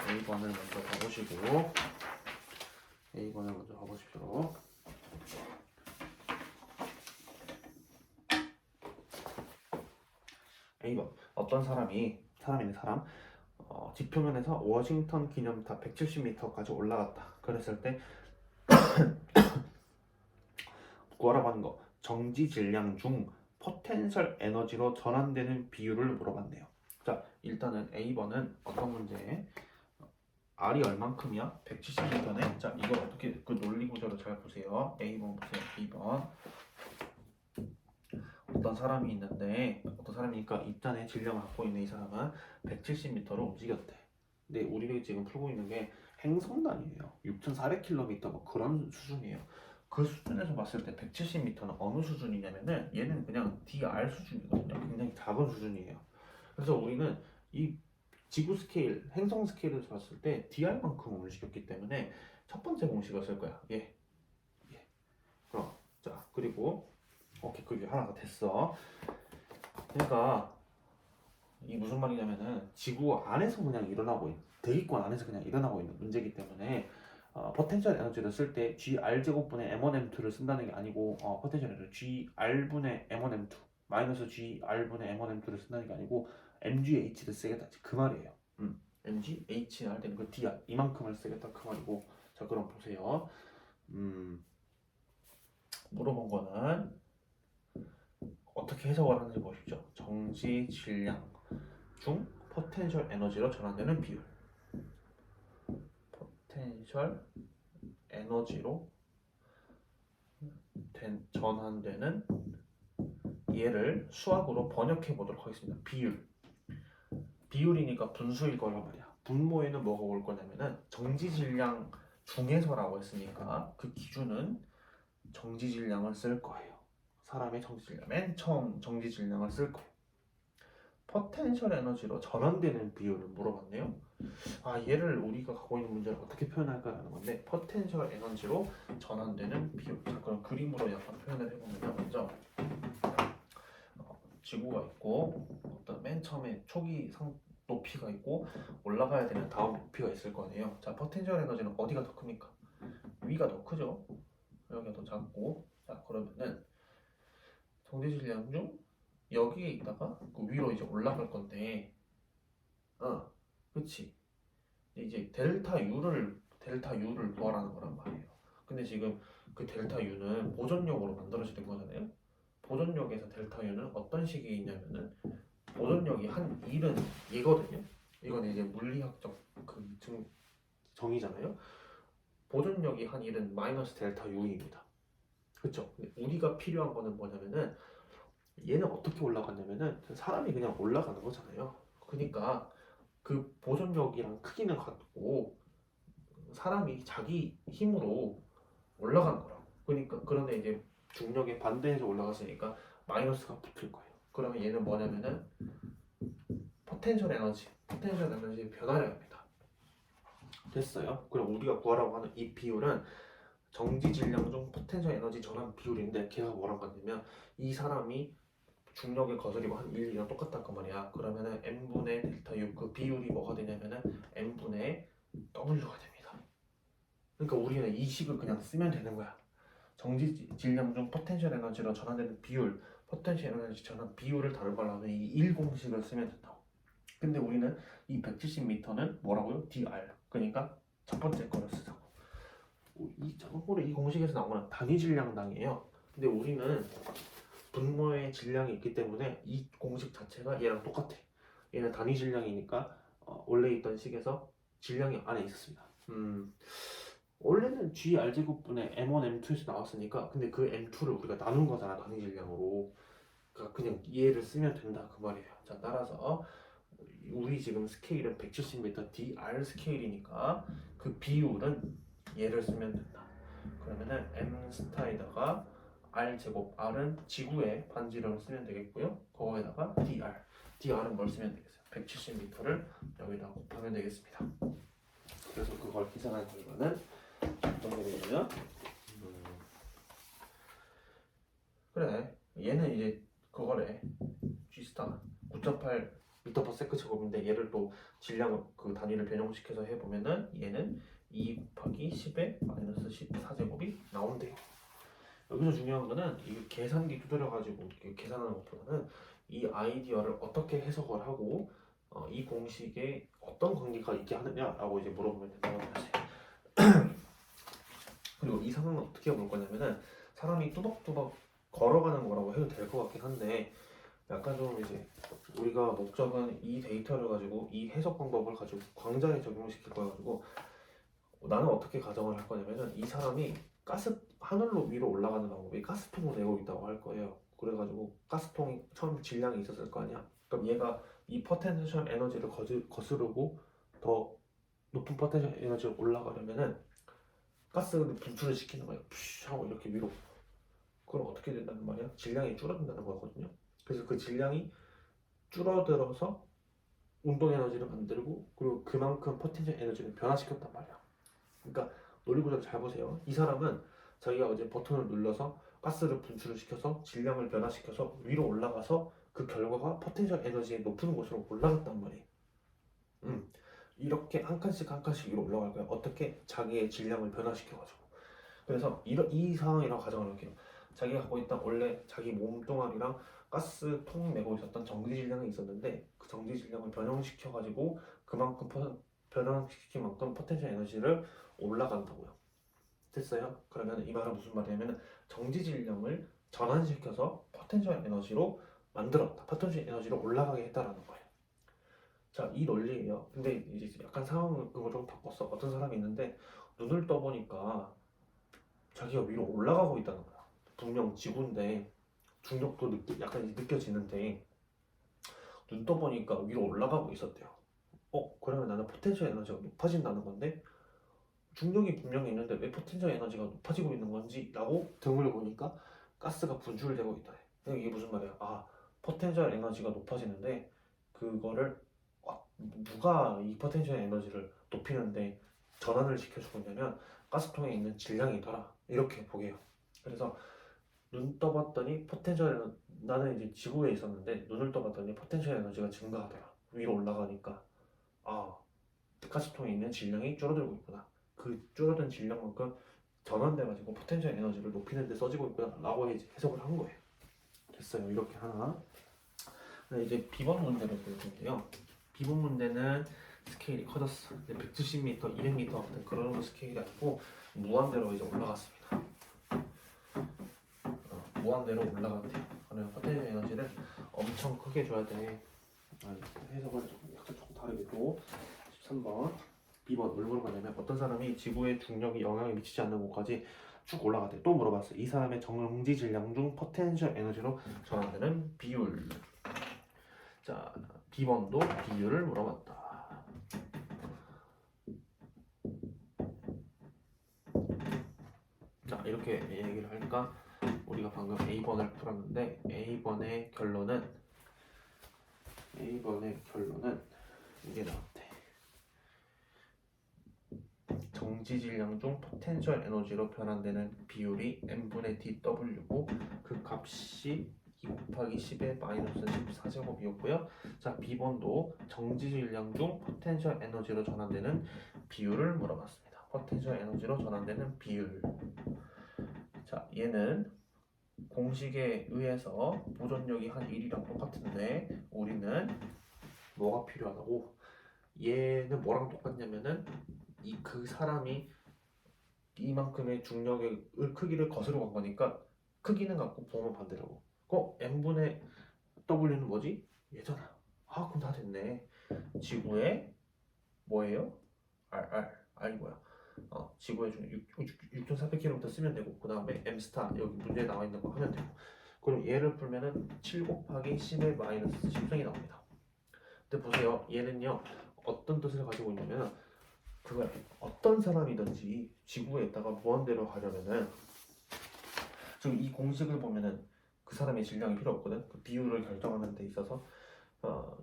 A번을 먼저 봐보시고 A번을 먼저 봐보십시오. A번 어떤 사람이 지표면에서 워싱턴 기념탑 170m까지 올라갔다. 그랬을 때 구하라고 하는 거 정지 질량 중 포텐셜 에너지로 전환되는 비율을 물어봤네요. 자, 일단은 A번은 어떤 문제에 R이 얼만큼이야? 170m네. 자, 이걸 어떻게 그 논리 구조를 잘 보세요. A번 보세요. B번 어떤 사람이 있는데 어떤 사람이니까 입자의 질량을 갖고 있는 이 사람은 170m로 움직였대. 근데 우리가 지금 풀고 있는 게 행성단위예요. 6,400km 뭐 그런 수준이에요. 그 수준에서 봤을 때 170m는 어느 수준이냐면은 얘는 그냥 DR 수준이거든요. 굉장히 작은 수준이에요. 그래서 우리는 이 지구 스케일, 행성 스케일에서 봤을 때 DR만큼 움직였기 때문에 첫 번째 공식을 쓸 거야. 예. 그럼 자 그리고 오케이 그게 하나가 됐어. 그러니까 이 무슨 말이냐면은 지구 안에서 그냥 일어나고 대기권 안에서 그냥 일어나고 있는 문제이기 때문에 포텐셜 에너지를 쓸 때 GR 제곱분의 M1M2를 쓴다는 게 아니고 포텐셜 에너지 GR분의 M1M2 마이너스 GR분의 M1M2를 쓴다는 게 아니고 MGH를 쓰겠다 그 말이에요. mg hr 되는 그 dr 이만큼을 쓰겠다 그 말이고. 자 그럼 보세요. 물어본 거는 어떻게 해석을 하는지 보십시오. 정지 질량 중 포텐셜 에너지로 전환되는 비율. 포텐셜 에너지로 전환되는 얘를 수학으로 번역해 보도록 하겠습니다. 비율이니까 분수일 거란 말이야. 분모에는 뭐가 올 거냐면은 정지 질량 중에서라고 했으니까 그 기준은 정지 질량을 쓸 거예요. 사람의 정지 질량, 맨 처음 정지 질량을 쓸 거예요. 포텐셜 에너지로 전환되는 비율을 물어봤네요. 얘를 우리가 갖고 있는 문제를 어떻게 표현할까라는 건데, 포텐셜 에너지로 전환되는 비율. 자, 그럼 그림으로 약간 표현을 해보면 먼저 지구가 있고 어떤 맨 처음에 초기 높이가 있고 올라가야 되는 다음 높이가 있을 거 아니에요. 자, 포텐셜 에너지는 어디가 더 큽니까? 위가 더 크죠. 여기가 더 작고. 자, 그러면은 정지 질량 중 여기에 있다가 그 위로 이제 올라갈 건데, 그치? 이제 델타 U를 구하라는 거란 말이에요. 근데 지금 그 델타 U는 보존력으로 만들어진 거잖아요. 보존력에서 델타 U는 어떤 식이 있냐면은 보존력이 한 1은 얘거든요. 이건 이제 물리학적 그 정의잖아요. 보존력이 한 1은 마이너스 델타 U입니다. 그쵸? 우리가 필요한 거는 뭐냐면은 얘는 어떻게 올라가냐면은 사람이 그냥 올라가는 거잖아요. 그러니까 그 보존력이랑 크기는 같고 사람이 자기 힘으로 올라가는 거라고. 그러니까 그런데 이제 중력에 반대해서 올라갔으니까 마이너스가 붙을 거예요. 그러면 얘는 뭐냐면은 포텐셜 에너지 변화량입니다. 됐어요? 그럼 우리가 구하라고 하는 이 비율은 정지 질량 중 포텐셜 에너지 전환 비율인데 걔가 뭐라고 하냐면 이 사람이 중력에 거스리고 한 1, 2랑 똑같단 그 말이야. 그러면은 n분의 델타 U 그 비율이 뭐가 되냐면은 n분의 W가 됩니다. 그러니까 우리는 이 식을 그냥 쓰면 되는 거야. 정지 질량 중 포텐셜 에너지로 전환되는 비율, 포텐셜 에너지 전환 비율을 다루려면 이 1 공식을 쓰면 된다고. 근데 우리는 이 170m는 뭐라고요? dr. 그러니까 첫 번째 거를 쓰자고. 참고로 이 공식에서 나오는 단위 질량당이에요. 근데 우리는 분모의 질량이 있기 때문에 이 공식 자체가 얘랑 똑같아. 얘는 단위 질량이니까 원래 있던 식에서 질량이 안에 있었습니다. 원래는 GR제곱분의 M1, M2에서 나왔으니까, 근데 그 M2를 우리가 나눈 거잖아, 단위 질량으로. 그러니까 그냥 얘를 쓰면 된다 그 말이에요. 자, 따라서 우리 지금 스케일은 170m dr 스케일이니까 그 비율은 얘를 쓰면 된다. 그러면은 M 스타에다가 R 제곱, R은 지구의 반지름을 쓰면 되겠고요. 거기에다가 dr은 뭘 쓰면 되겠어요? 170m를 여기다 곱하면 되겠습니다. 그래서 그걸 계산한 결과는 어떤 게 되냐면, 그래, 얘는 이제 그거래, G 스타 9.8 m/s 제곱인데 얘를 또 질량 그 단위를 변형시켜서 해보면은 얘는 2 곱하기 10의 마이너스 14제곱이 나온대요. 여기서 중요한 거는 이 계산기 두드려가지고 계산하는 것보다는 이 아이디어를 어떻게 해석을 하고 이 공식에 어떤 관계가 있게 하느냐라고 이제 물어보면 된다고 하세요. 그리고 이 상황은 어떻게 볼 거냐면은 사람이 뚜벅뚜벅 걸어가는 거라고 해도 될 것 같긴 한데, 약간 좀 이제 우리가 목적은 이 데이터를 가지고 이 해석 방법을 가지고 광자에 적용시킬 거 가지고 나는 어떻게 가정을 할 거냐면은 이 사람이 하늘로 위로 올라가는 방법이 가스통을 내고 있다고 할 거예요. 그래가지고 가스통이 처음 질량이 있었을 거 아니야. 그럼 얘가 이 포텐셜 에너지를 거스르고 더 높은 포텐셜 에너지로 올라가려면은 가스를 분출을 시키는 거예요. 푸쉬 하고 이렇게 위로. 그럼 어떻게 된다는 말이야? 질량이 줄어든다는 거거든요. 그래서 그 질량이 줄어들어서 운동 에너지를 만들고, 그리고 그만큼 포텐셜 에너지를 변화시켰단 말이야. 그러니까 논리구조를 잘 보세요. 이 사람은 자기가 어제 버튼을 눌러서 가스를 분출을 시켜서 질량을 변화시켜서 위로 올라가서 그 결과가 포텐셜 에너지의 높은 곳으로 올라갔단 말이에요. 이렇게 한 칸씩 한 칸씩 위로 올라갈 거야. 어떻게? 자기의 질량을 변화시켜가지고. 그래서 이 상황이라고 가정을 할게요. 자기가 갖고 있던 원래 자기 몸뚱아리랑 가스통 내고 있었던 정지 질량이 있었는데 그 정지 질량을 변형시켜 가지고 그만큼 변형시킨 만큼 포텐셜 에너지를 올라간다고요. 됐어요? 그러면 이 말은 무슨 말이냐면 정지 질량을 전환시켜서 포텐셜 에너지로 만들었다. 포텐셜 에너지로 올라가게 했다라는 거예요. 자, 이 논리예요. 근데 이제 약간 상황을 좀 바꿨어. 어떤 사람이 있는데 눈을 떠보니까 자기가 위로 올라가고 있다는 거야. 분명 지구인데 중력도 약간 느껴지는데 눈 떠보니까 위로 올라가고 있었대요. 그러면 나는 포텐셜 에너지가 높아진다는 건데 중력이 분명히 있는데 왜 포텐셜 에너지가 높아지고 있는 건지 라고 등을 보니까 가스가 분출되고 있다. 이게 무슨 말이야? 포텐셜 에너지가 높아지는데 그거를 누가 이 포텐셜 에너지를 높이는데 전환을 시켜주고 있냐면 가스통에 있는 질량이더라. 이렇게 보게요. 그래서 눈 떠봤더니 나는 이제 지구에 있었는데 눈을 떠봤더니 포텐셜 에너지가 증가하더라. 위로 올라가니까 아 가스통에 있는 질량이 줄어들고 있구나. 그 줄어든 질량만큼 전환돼가지고 포텐셜 에너지를 높이는 데 써지고 있구나 라고 해석을 한 거예요. 됐어요. 이렇게 하나. 이제 비번 문제를 볼 텐데요. 비번 문제는 스케일이 커졌어. 170m, 200m 같은 그런 스케일이 아니고 무한대로 이제 올라갔습니다. 무한대로 올라간대요. 그러면 포텐셜 에너지를 엄청 크게 줘야 돼. 해석을 약간 조금 다르게 또 13번 B번 뭘 물어봤냐면 어떤 사람이 지구의 중력이 영향을 미치지 않는 곳까지 쭉 올라갔대. 또 물어봤어요. 이 사람의 정지 질량 중 포텐셜 에너지로 전환되는 비율. 자, B번도 비율을 물어봤다. 자, 이렇게 얘기를 하니까 우리가 방금 A번을 풀었는데 A번의 결론은 이게 나왔대. 정지 질량 중 포텐셜 에너지로 변환되는 비율이 n분의 dw고 그 값이 2 곱하기 10의 마이너스 14제곱이었고요. 자, B번도 정지 질량 중 포텐셜 에너지로 전환되는 비율을 물어봤습니다. 포텐셜 에너지로 전환되는 비율. 자, 얘는 공식에 의해서 보존력이 한 1이랑 똑같은데 우리는 뭐가 필요하다고? 얘는 뭐랑 똑같냐면은 그 사람이 이만큼의 중력의 크기를 거스르 간 거니까 크기는 같고 부호는 반대라고. n분의 w는 뭐지? 얘잖아. 그럼 다 됐네. 지구의 뭐예요? r이 뭐야? 지구의 중 6,400km 쓰면 되고 그 다음에 m 스타 여기 문제에 나와 있는 거 하면 되고 그럼 얘를 풀면은 7 곱하기 10의 마이너스 10승이 나옵니다. 근데 보세요. 얘는요 어떤 뜻을 가지고 있냐면 그걸 어떤 사람이든지 지구에 있다가 무한대로 가려면은 지금 이 공식을 보면은 그 사람의 질량이 필요 없거든. 그 비율을 결정하는 데 있어서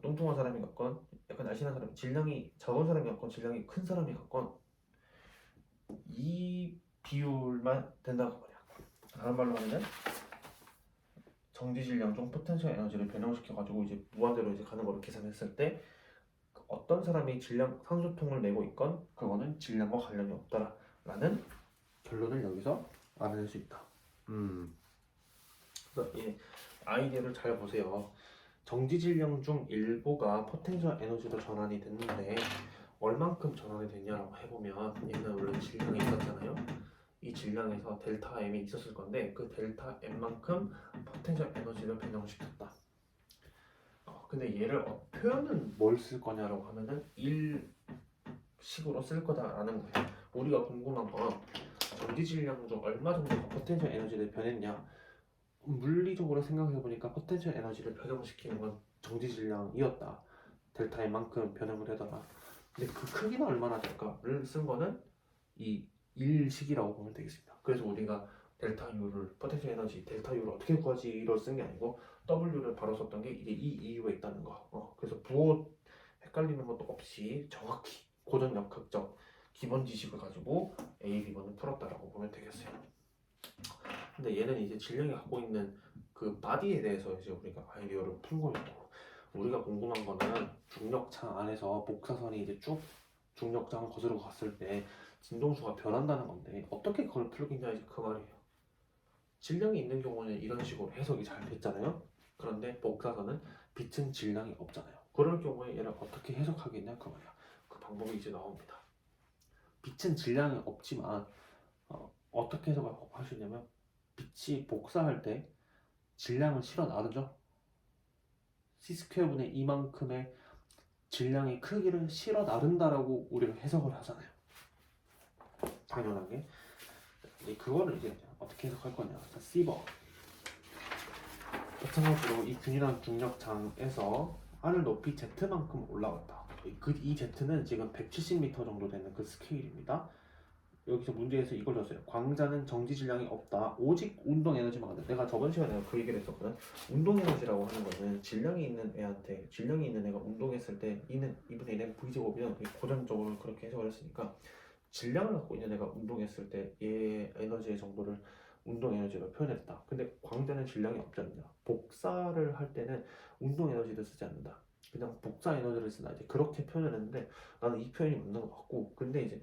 뚱뚱한 사람이 같건 약간 날씬한 사람이 질량이 적은 사람이 같건 질량이 큰 사람이 같건 이 비율만 된다고 말이야. 다른 말로 하면은 정지 질량 중 포텐셜 에너지를 변형시켜 가지고 이제 무한대로 이제 가는 거를 계산했을 때 어떤 사람이 산소통을 내고 있건 그거는 질량과 관련이 없다라는 결론을 여기서 알아낼 수 있다. 그래서 이 아이디어를 잘 보세요. 정지 질량 중 일부가 포텐셜 에너지로 전환이 됐는데 얼만큼 전환이 됐냐라고 해보면 얘는 원래 질량이 있었잖아요. 이 질량에서 델타 M이 있었을 건데 그 델타 M만큼 포텐셜 에너지를 변형시켰다. 근데 얘를 표현은 뭘 쓸 거냐라고 하면은 1식으로 쓸 거다라는 거예요. 우리가 궁금한 건 전기 질량 중 얼마 정도가 포텐셜 에너지를 변했냐. 물리적으로 생각해 보니까 포텐셜 에너지를 변형시키는 건 정지 질량이었다. 델타 M만큼 변형을 하다가 근데 그 크기는 얼마나 될까를 쓴 거는 이 1식이라고 보면 되겠습니다. 그래서 우리가 델타 U를 포텐셜 에너지 델타 U를 어떻게 구하지를 쓴 게 아니고 W를 바로 썼던 게 이제 이 이유가 있다는 거. 그래서 부호 헷갈리는 것도 없이 정확히 고전 역학적 기본 지식을 가지고 A, B번을 풀었다라고 보면 되겠어요. 근데 얘는 이제 질량이 갖고 있는 그 바디에 대해서 이제 우리가 아이디어를 푼 거였고 우리가 궁금한 거는 중력창 안에서 복사선이 이제 쭉 중력장을 거스르고 갔을 때 진동수가 변한다는 건데 어떻게 그걸 풀겠냐 이제 그 말이에요. 질량이 있는 경우는 이런 식으로 해석이 잘 됐잖아요. 그런데 복사선은 빛은 질량이 없잖아요. 그럴 경우에 얘를 어떻게 해석하겠냐 그 말이야. 그 방법이 이제 나옵니다. 빛은 질량이 없지만 어떻게 해석을 하시냐면 빛이 복사할 때 질량을 실어 나르죠. c² 2만큼의 질량의 크기를 실어 나른다라고 우리가 해석을 하잖아요. 당연하게. 그거를 이제 어떻게 해석할 거냐. 자, C번. 마찬가지로 이 균일한 중력장에서 하늘 높이 Z만큼 올라갔다. 이 Z는 지금 170m 정도 되는 그 스케일입니다. 여기서 문제에서 이걸 줬어요. 광자는 정지 질량이 없다. 오직 운동 에너지만 간다. 내가 저번 시간에 그 얘기를 했었거든. 운동 에너지라고 하는 거는 질량이 있는 애한테, 질량이 있는 애가 운동했을 때 이는 2분의 1의 V제곱이면 고전적으로 그렇게 해석을 했으니까 질량을 갖고 있는 애가 운동했을 때 얘 에너지의 정도를 운동 에너지로 표현했다. 근데 광자는 질량이 없지 않느냐. 복사를 할 때는 운동 에너지를 쓰지 않는다. 그냥 복사 에너지를 쓴다. 이제 그렇게 표현을 했는데 나는 이 표현이 맞는 것 같고, 근데 이제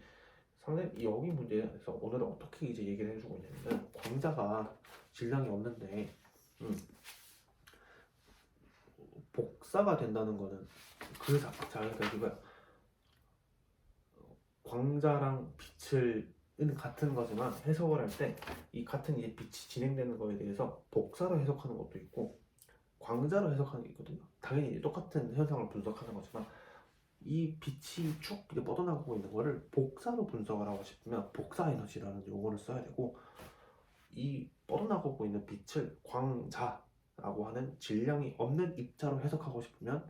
상당히 여기 문제에서 오늘은 어떻게 이제 얘기를 해주고 있냐면 광자가 질량이 없는데 복사가 된다는 거는 자 그러니까 이거야. 광자랑 빛을 같은 거지만 해석을 할 때 이 같은 이제 빛이 진행되는 거에 대해서 복사로 해석하는 것도 있고 광자로 해석하는 게 있거든요. 당연히 똑같은 현상을 분석하는 거지만 이 빛이 쭉 뻗어나가고 있는 거를 복사로 분석을 하고 싶으면 복사 에너지라는 용어를 써야 되고, 이 뻗어나가고 있는 빛을 광자라고 하는 질량이 없는 입자로 해석하고 싶으면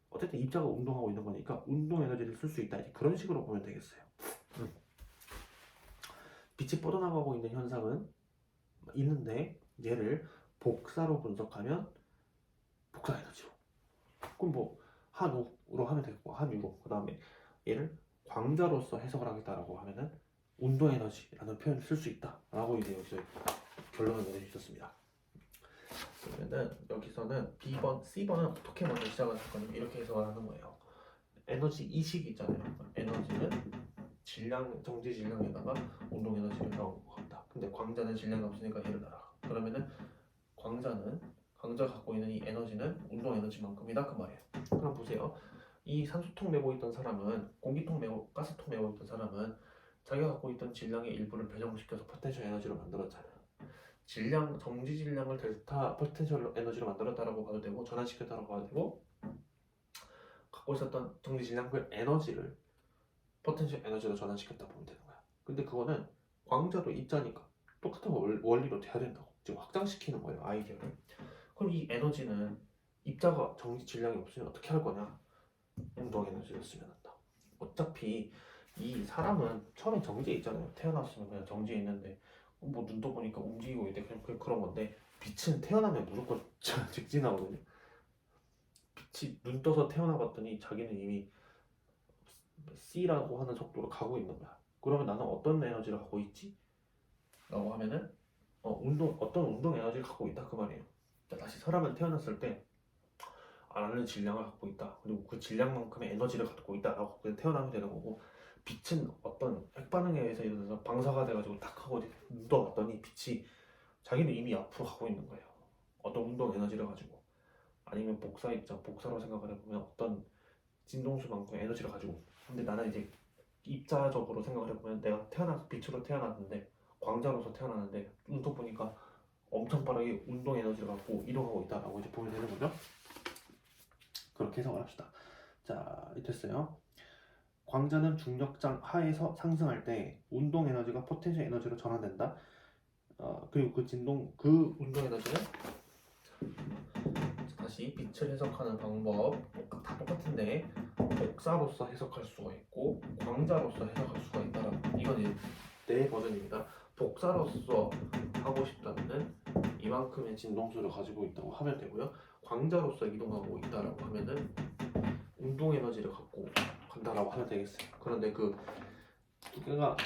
어쨌든 입자가 운동하고 있는 거니까 운동 에너지를 쓸 수 있다. 그런 식으로 보면 되겠어요. 빛이 뻗어나가고 있는 현상은 있는데 얘를 복사로 분석하면 복사 에너지로. 그럼 뭐 한우로 하면 되고 한유로, 그 다음에 얘를 광자로서 해석을 하겠다라고 하면은 운동 에너지라는 표현을 쓸 수 있다라고 이제 여기서 결론을 내려주셨습니다. 그러면은 여기서는 B번, C번은 어떻게 먼저 시작을 할 거냐면 이렇게 해석을 하는 거예요. 에너지 이식이 있잖아요. 에너지는 질량, 정지 질량에다가 운동 에너지를 넣은 것 같다. 근데 광자는 질량이 없으니까 얘를 날아가. 그러면은 광자 갖고 있는 이 에너지는 운동 에너지만큼이다 그 말이에요. 그럼 보세요. 이 산소통 메고 있던 사람은 공기통 메고 가스통 메고 있던 사람은 자기가 갖고 있던 질량의 일부를 배정시켜서 포텐셜 에너지로 만들었잖아요. 질량, 정지 질량을 델타 포텐셜 에너지로 만들었다라고 봐도 되고 전환시켰다라고 봐도 되고, 갖고 있었던 정지 질량 그 에너지를 포텐셜 에너지로 전환시켰다 보면 되는 거야. 근데 그거는 광자도 입자니까 똑같은 원리로 돼야 된다고 지금 확장시키는 거예요, 아이디어를. 그럼 이 에너지는 입자가 정지 질량이 없으면 어떻게 할 거냐? 운동 에너지를 쓰면 한다. 어차피 이 사람은 처음에 정지해 있잖아요. 태어났으면 그냥 정지해 있는데 뭐 눈 떠보니까 움직이고 있대. 그냥 그런 건데 빛은 태어나면 무조건 직진하거든요. 빛이 눈 떠서 태어나봤더니 자기는 이미 C라고 하는 속도로 가고 있는 거야. 그러면 나는 어떤 에너지를 갖고 있지? 라고 하면은 어떤 운동 에너지를 갖고 있다 그 말이에요. 다시 사람은 태어났을 때 나는 질량을 갖고 있다. 그리고 그 질량만큼의 에너지를 갖고 있다라고 그냥 태어나면 되는 거고, 빛은 어떤 핵반응에 의해서 일어나서 방사가 돼가지고 딱 하고 묻어봤더니 빛이 자기는 이미 앞으로 가고 있는 거예요. 어떤 운동 에너지를 가지고. 아니면 복사 입자, 복사로 생각을 해보면 어떤 진동수만큼의 에너지를 가지고. 근데 나는 이제 입자적으로 생각을 해보면 내가 빛으로 태어났는데 광자로서 태어났는데 눈 떠보니까 엄청 빠르게 운동 에너지를 갖고 이동하고 있다라고 이제 보면 되는 거죠. 그렇게 해석을 합시다. 자, 됐어요. 광자는 중력장 하에서 상승할 때 운동 에너지가 포텐셜 에너지로 전환된다. 그리고 그 운동 에너지는 다시 빛을 해석하는 방법 다 똑같은데 복사로서 해석할 수가 있고 광자로서 해석할 수가 있다라고. 이건 이제 내 버전입니다. 복사로서 하고 싶다면은 이만큼의 진동수를 가지고 있다고 하면 되고요. 광자로서 이동하고 있다라고 하면은 운동 에너지를 갖고 간다라고 하면 되겠어요. 그런데 그 두 개가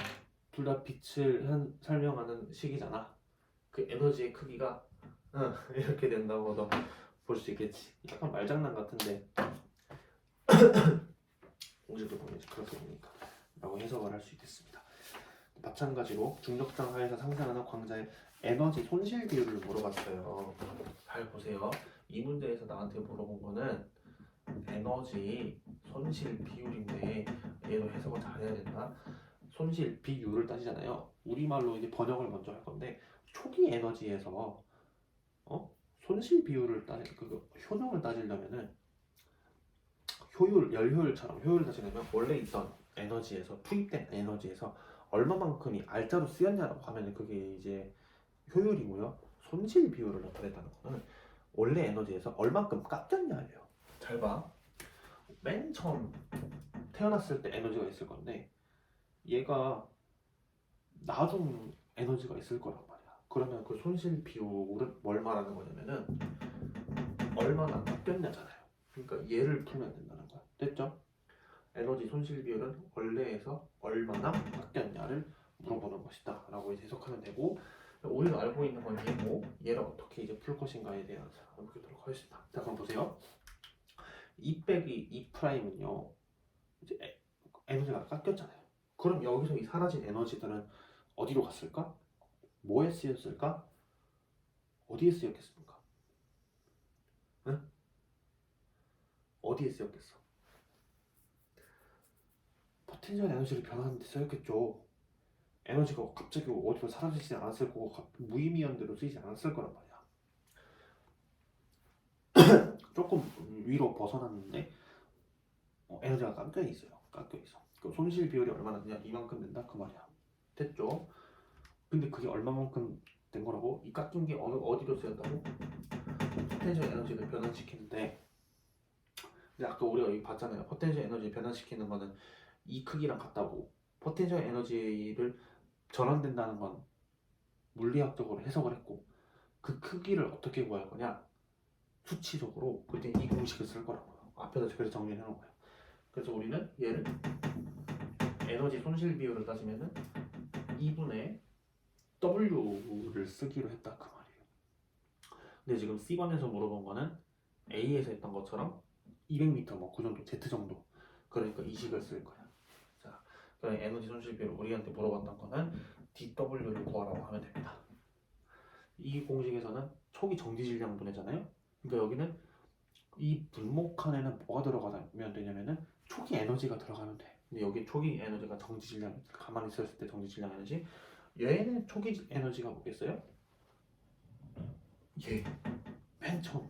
둘 다 빛을 설명하는 식이잖아. 그 에너지의 크기가 이렇게 된다고도 볼 수 있겠지. 약간 말장난 같은데 공식을 보면 그렇게 보니까 라고 해석을 할 수 있겠습니다. 마찬가지로 중력장 하에서 상승하는 광자의 에너지 손실 비율을 물어봤어요. 잘 보세요. 이 문제에서 나한테 물어본 거는 에너지 손실 비율인데 얘도 해석을 잘해야 된다. 손실 비율을 따지잖아요. 우리말로 이제 번역을 먼저 할 건데 초기 에너지에서 손실 비율을 그 효능을 따지려면은 열효율처럼 효율을 따지려면 원래 있던 에너지에서 투입된 에너지에서 얼마만큼이 알짜로 쓰였냐라고 하면 그게 이제 효율이고요. 손실 비율을 나타냈다는 거는 원래 에너지에서 얼만큼 깎였냐예요. 잘 봐. 맨 처음 태어났을 때 에너지가 있을 건데 얘가 나중 에너지가 있을 거란 말이야. 그러면 그 손실 비율은 뭘 말하는 거냐면은 얼마나 깎였냐잖아요. 그러니까 얘를 풀면 된다는 거야. 됐죠? 에너지 손실 비율은 원래에서 얼마나 깎였냐를 물어보는 것이다 라고 이제 해석하면 되고, 우리가 알고 있는 건 얘고 얘를 어떻게 이제 풀 것인가에 대해서 알아보도록 하겠습니다. 자, 그럼 보세요. 2 빼기 2 프라임은요 이제 에너지가 깎였잖아요. 그럼 여기서 이 사라진 에너지들은 어디로 갔을까? 뭐에 쓰였을까? 어디에 쓰였겠습니까? 응? 어디에 쓰였겠어? 포텐셜 에너지를 변화하는 데 쓰였겠죠. 에너지가 갑자기 어디로 사라지지 않았을 거고 무의미한 대로 쓰이지 않았을 거란 말이야. 조금 위로 벗어났는데 에너지가 깎여 있어요. 깎여 있어. 그 손실 비율이 얼마나 되냐? 이만큼 된다 그 말이야. 됐죠? 근데 그게 얼마만큼 된 거라고? 이 깎인 게 어디로 쓰였다고? 포텐셜 에너지를 변환시키는데, 근데 아까 우리가 여기 봤잖아요. 포텐셜 에너지 변환시키는 거는 이 크기랑 같다고. 포텐셜 에너지를 전환된다는 건 물리학적으로 해석을 했고, 그 크기를 어떻게 구할 거냐? 수치적으로 그때 이 공식을 쓸 거라고요. 앞에서 그래서 정리를 해놓은 거예요. 그래서 우리는 얘를 에너지 손실 비율을 따지면은 2분의 W를 쓰기로 했다 그 말이에요. 근데 지금 C번에서 물어본 거는 A에서 했던 것처럼 200m 뭐 그 정도 Z 정도, 그러니까 이 식을 쓸 거야. 자, 그럼 에너지 손실 비율 우리한테 물어봤던 거는 dW를 구하라고 하면 됩니다. 이 공식에서는 초기 정지 질량 분해잖아요. 그러니까 여기는 이 분모 칸에는 뭐가 들어가면 되냐면은 초기 에너지가 들어가면 돼. 근데 여기 초기 에너지가 정지 질량, 가만히 있었을 때 정지 질량 에너지. 얘는 초기 에너지가 뭐겠어요? 얘 맨 처음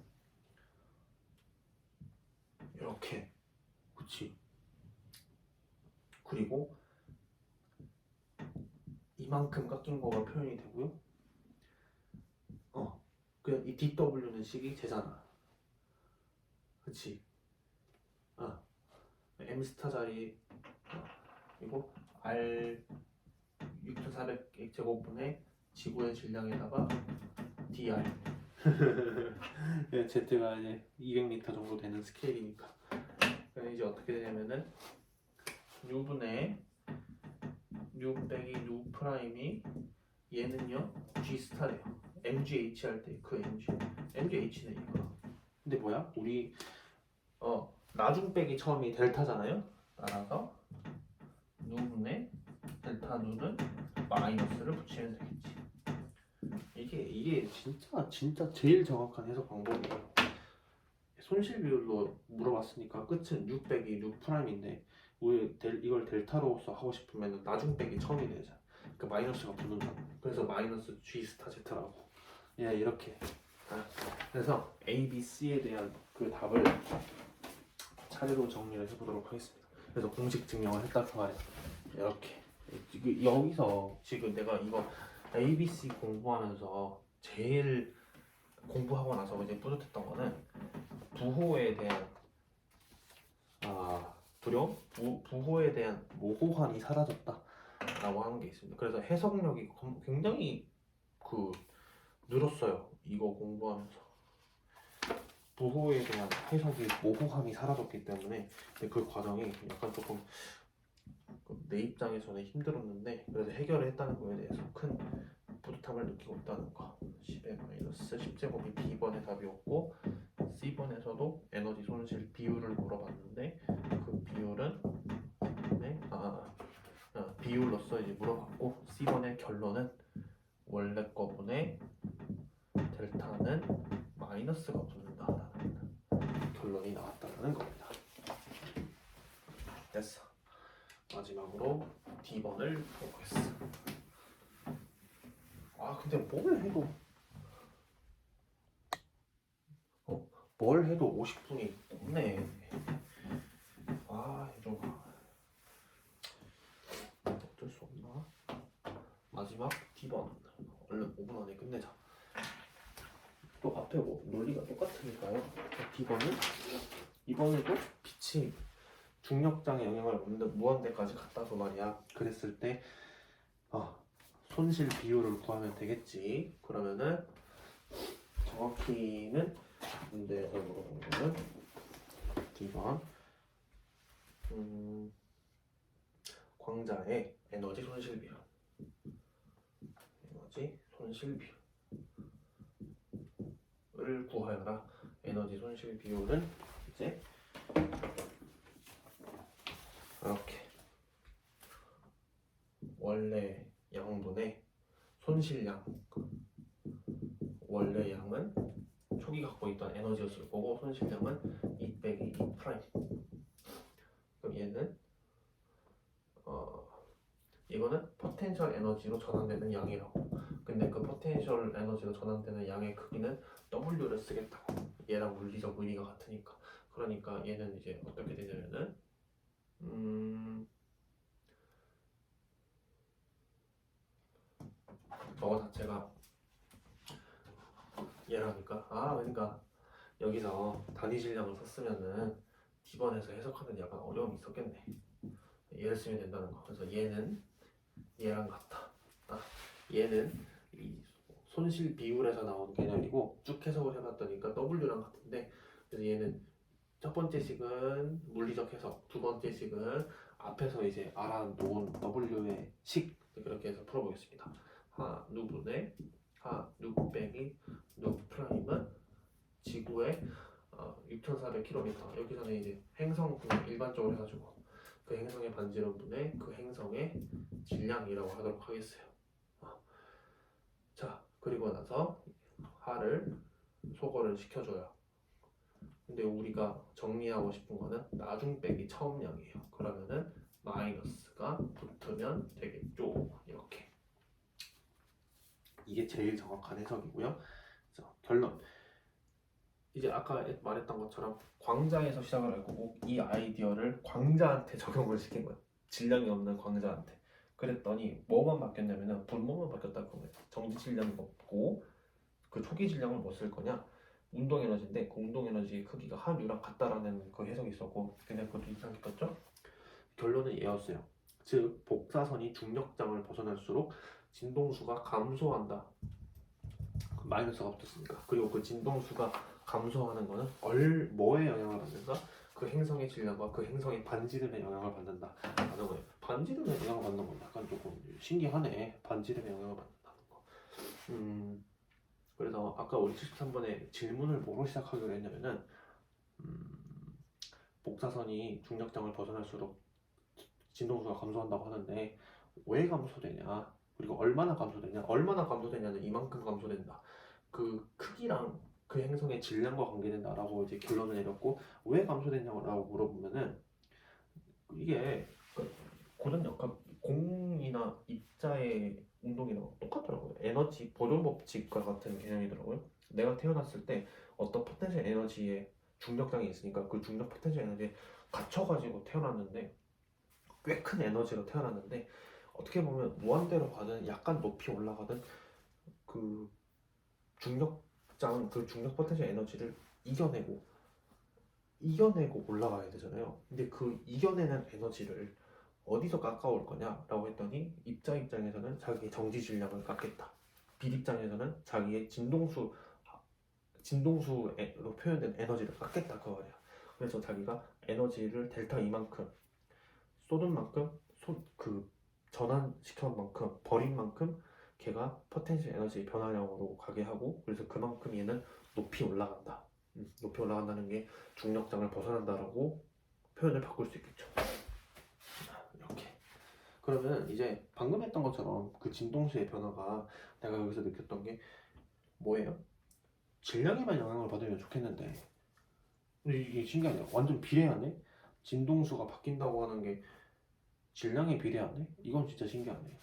이렇게, 그치? 그리고 이만큼 깎인 거가 표현이 되고요. 그냥 이 dW는 식이 제잖아. 그치? m 스타 자리 그리고 r 6400 제곱분의 지구의 질량에다가 dr Z가 이제 200m 정도 되는 스케일이니까. 그럼 이제 어떻게 되냐면은 U분의 U 빼기 U 프라임이 얘는요 G 스타래요. MGH 할 때 그 MGH네 이거. 근데 뭐야? 우리 나중 빼기 처음이 델타잖아요. 따라서 누분의 델타 누는 마이너스를 붙이면 되겠지. 이게 진짜 제일 정확한 해석 방법이에요. 손실 비율로 물어봤으니까 끝은 6 빼기 6 프라임인데 우리 이걸 델타로서 하고 싶으면 나중 빼기 처음이 되잖아. 그러니까 마이너스가 붙는다. 그래서 마이너스 G 스타 Z라고. 예, 이렇게. 그래서 A, B, C에 대한 그 답을 차례로 정리를 해보도록 하겠습니다. 그래서 공식 증명을 했다 그 말이야. 이렇게. 여기서 지금 내가 이거 A, B, C 공부하면서 제일 공부하고 나서 이제 뿌듯했던 거는 부호에 대한 두려움? 부호에 대한 모호함이 사라졌다 라고 하는 게 있습니다. 그래서 해석력이 굉장히 늘었어요. 이거 공부하면서 부호에 대한 해석이 모호함이 사라졌기 때문에. 근데 그 과정이 약간 조금 내 입장에서는 힘들었는데 그래서 해결을 했다는 거에 대해서 큰 뿌듯함을 느끼고 있다는 거. 10의 마이너스 10제곱이 B번의 답이었고, C번에서도 에너지 손실 비율을 물어봤는데 그 비율은 비율로서 이제 물어봤고, C번의 결론은 원래 거분의 델타는 마이너스가 붙는다라는 결론이 나왔다는 겁니다. 됐어. 마지막으로 D번을 보겠어. 근데 뭘 해도 50분이 없네. 좀 어쩔 수 없나? 마지막 D번 얼른 5분 안에 끝내자. 또 앞에 논리가 똑같으니까요. D번은 이번에도 빛이 중력장에 영향을 없는 무한대까지 갔다고 말이야. 그랬을 때 손실 비율을 구하면 되겠지. 그러면은 정확히는 문제에서 물어보는 거는 D번 광자의 에너지 손실 비율, 을 구하여라. 에너지 손실 비율은 이제 이렇게 원래 양분의 손실량, 원래 양은 촉이 갖고 있던 에너지였을 거고, 손실량은 2 빼기 2 프라임. 그럼 얘는 이거는 포텐셜 에너지로 전환되는 양이라고. 근데 그 포텐셜 에너지로 전환되는 양의 크기는 W를 쓰겠다고. 얘랑 물리적 의리가 같으니까. 그러니까 얘는 이제 어떻게 되냐면은 저거 자체가 얘라니까. 그러니까 여기서 단위 질량을 썼으면은 D번에서 해석하는 데 약간 어려움이 있었겠네. 얘를 쓰면 된다는 거. 그래서 얘는 얘랑 같다. 얘는 이 손실 비율에서 나온 개념이고, 쭉 해석을 해봤더니까 W랑 같은데, 그래서 얘는 첫 번째 식은 물리적 해석, 두 번째 식은 앞에서 이제 알아놓은 W의 식, 그렇게 해서 풀어보겠습니다. 누분의 누 빼기 누 프라임은 지구의 6,400km. 여기서는 이제 행성 그냥 일반적으로 해가지고 그 행성의 반지름분의 그 행성의 질량이라고 하도록 하겠어요. 자, 그리고 나서 하를 소거를 시켜줘요. 근데 우리가 정리하고 싶은 거는 나중 빼기 처음량이에요. 그러면은 마이너스가 붙으면 되겠죠. 이렇게. 이게 제일 정확한 해석이고요. 자, 결론. 이제 아까 말했던 것처럼 광자에서 시작을 할 거고, 이 아이디어를 광자한테 적용을 시킨 거예요. 질량이 없는 광자한테. 그랬더니 뭐만 바뀌었냐면은 분모만 바뀌었다는 거예요. 정지 질량이 없고 그 초기 질량을 뭐 쓸 거냐? 운동 에너지인데 그 운동 에너지의 크기가 한유랑 같다라는 그 해석이 있었고, 근데 그것도 이상했겠죠? 결론은 얘였어요. 즉 복사선이 중력장을 벗어날수록 진동수가 감소한다. 마이너스가 붙었으니까. 그리고 그 진동수가 감소하는 거는 뭐에 영향을 받는가? 그 행성의 질량과 그 행성의 반지름에 영향을 받는다 라는 거예요. 반지름에 영향을 받는 건 약간 조금 신기하네. 반지름에 영향을 받는다는 거. 그래서 아까 우리 73번에 질문을 뭐로 시작하기로 했냐면은 복사선이 중력장을 벗어날수록 진동수가 감소한다고 하는데 왜 감소되냐, 그리고 얼마나 감소되냐는 이만큼 감소된다. 그 크기랑 그 행성의 질량과 관계된다라고 이제 결론을 내렸고, 왜 감소됐냐고 물어보면은 이게 고전역학 공이나 입자의 운동이랑 똑같더라고요. 에너지 보존 법칙과 같은 개념이더라고요. 내가 태어났을 때 어떤 포텐셜 에너지에 중력장이 있으니까 그 중력 포텐셜 에너지에 갇혀가지고 태어났는데, 꽤 큰 에너지로 태어났는데, 어떻게 보면 무한대로 가든 약간 높이 올라가든 그 중력장, 그 중력 포텐셜 에너지를 이겨내고 올라가야 되잖아요. 근데 그 이겨내는 에너지를 어디서 깎아올 거냐라고 했더니, 입자 입장에서는 자기의 정지 질량을 깎겠다. 빛 입장에서는 자기의 진동수로 표현된 에너지를 깎겠다 그 말이야. 그래서 자기가 에너지를 델타 이만큼 쏟은 만큼 전환시킨 만큼 버린 만큼 걔가 포텐셜 에너지 변화량으로 가게 하고, 그래서 그만큼 얘는 높이 올라간다. 높이 올라간다는 게 중력장을 벗어난다라고 표현을 바꿀 수 있겠죠. 이렇게. 그러면 이제 방금 했던 것처럼 그 진동수의 변화가 내가 여기서 느꼈던 게 뭐예요? 질량에만 영향을 받으면 좋겠는데 근데 이게 신기하네요. 완전 비례하네. 진동수가 바뀐다고 하는 게 질량에 비례하네. 이건 진짜 신기하네.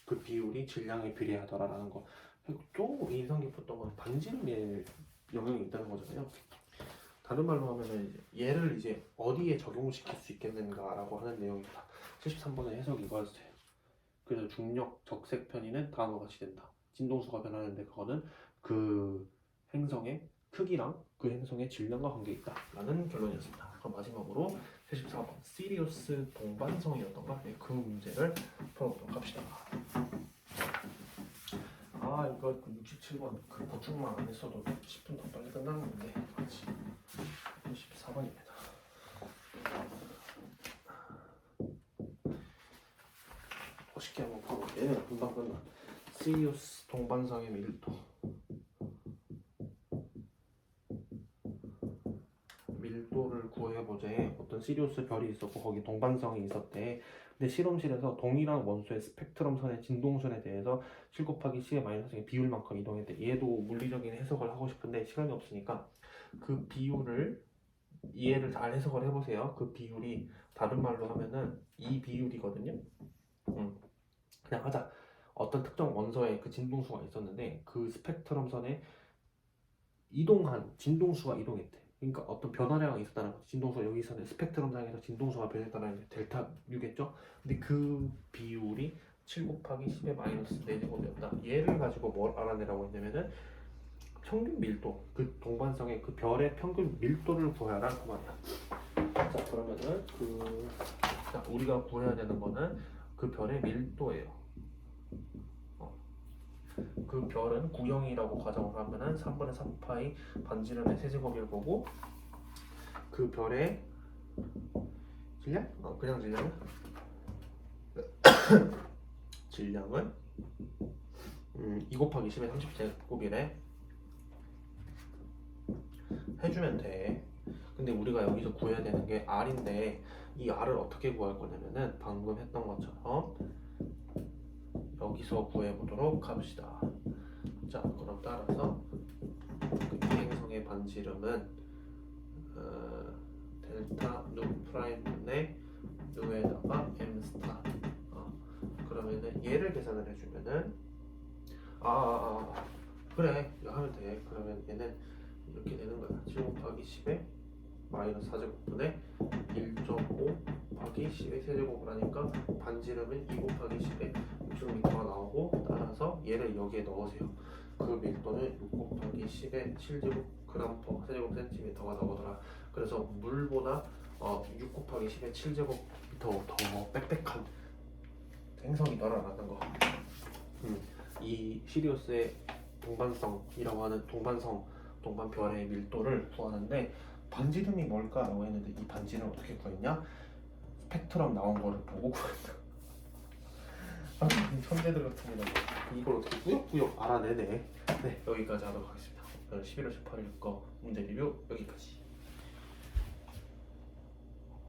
그 비율이 질량에 비례하더라라는 거. 그리고 또 인상 깊었던 건 반지름에 영향이 있다는 거잖아요. 다른 말로 하면은 얘를 이제 어디에 적용시킬 수 있겠는가라고 하는 내용이다. 73번의 해석이 이거였어요. 그래서 중력 적색 편의는 다음과 같이 된다. 진동수가 변하는데 그거는 그 행성의 크기랑 그 행성의 질량과 관계 있다 라는 결론이었습니다. 그럼 마지막으로 74번 시리우스 동반성이었던가? 네, 그 문제를 풀어보도록 합시다. 아 이거 67번 그 보충만 안 했어도 10분 더 빨리 끝나는 건데 그렇지. 14번입니다. 쉽게 한번 봐볼게요. 얘는 금방 끝나. 시리우스 동반성의 밀도를 구해보자. 어떤 시리우스 별이 있었고 거기 동반성이 있었대. 근데 실험실에서 동일한 원소의 스펙트럼선의 진동순에 대해서 7 곱하기 10의 마이너스의 비율만큼 이동했대. 얘도 물리적인 해석을 하고 싶은데 시간이 없으니까 그 비율을 이해를 잘 해석을 해보세요. 그 비율이 다른 말로 하면은 이 비율이거든요. 그냥 하자. 어떤 특정 원소에 그 진동수가 있었는데 그 스펙트럼선에 이동한 진동수가 이동했대. 그러니까 어떤 변화량이 있었다는 거지. 진동수가 여기서는 스펙트럼상에서 진동수가 변했다는 게 델타 U겠죠. 근데 그 비율이 7 곱하기 10의 마이너스 4제곱이었다. 얘를 가지고 뭘 알아내라고 했냐면은 평균 밀도, 그 동반성의 그 별의 평균 밀도를 구하라 그 말이야. 자 그러면은 우리가 구해야 되는 거는 그 별의 밀도예요. 그 별은 구형이라고 가정을 하면은 3분의 3파이 반지름의 세제곱일 거고 그 별의 질량? 그냥 질량은? 질량은 2 곱하기 10의 30제곱이래 해주면 돼. 근데 우리가 여기서 구해야 되는 게 R인데 이 R을 어떻게 구할 거냐면은 방금 했던 것처럼 여기서 구해보도록 합시다. 자 그럼 따라서 이 행성의 반지름은 델타 누 프라임분의 누에다가 m 스타. 그러면은 얘를 계산을 해주면은 그래 이거 하면 돼. 그러면 얘는 이렇게 되는 거야. 7 곱하기 10에 마이너스 4제곱분의 1.5 곱하기 10의 세제곱을 하니까 반지름은 2 곱하기 10에 6m가 나오고 따라서 얘를 여기에 넣으세요. 그 밀도는 6 곱하기 10의 7제곱 그램 퍼 세제곱 센티미터가 나오더라. 그래서 물보다 6 곱하기 10의 7제곱미터 더 빽빽한 행성이더라라는 거. 이 시리우스의 동반성이라고 하는 동반별의 밀도를 구하는데 반지름이 뭘까라고 했는데 이 반지름 어떻게 구했냐? 스펙트럼 나온 거를 보고 구했다. 천재들 같은 거 이걸 어떻게 꾸역꾸역 알아내네. 네 여기까지 하도록 하겠습니다. 11월 18일 거 문제 리뷰 여기까지.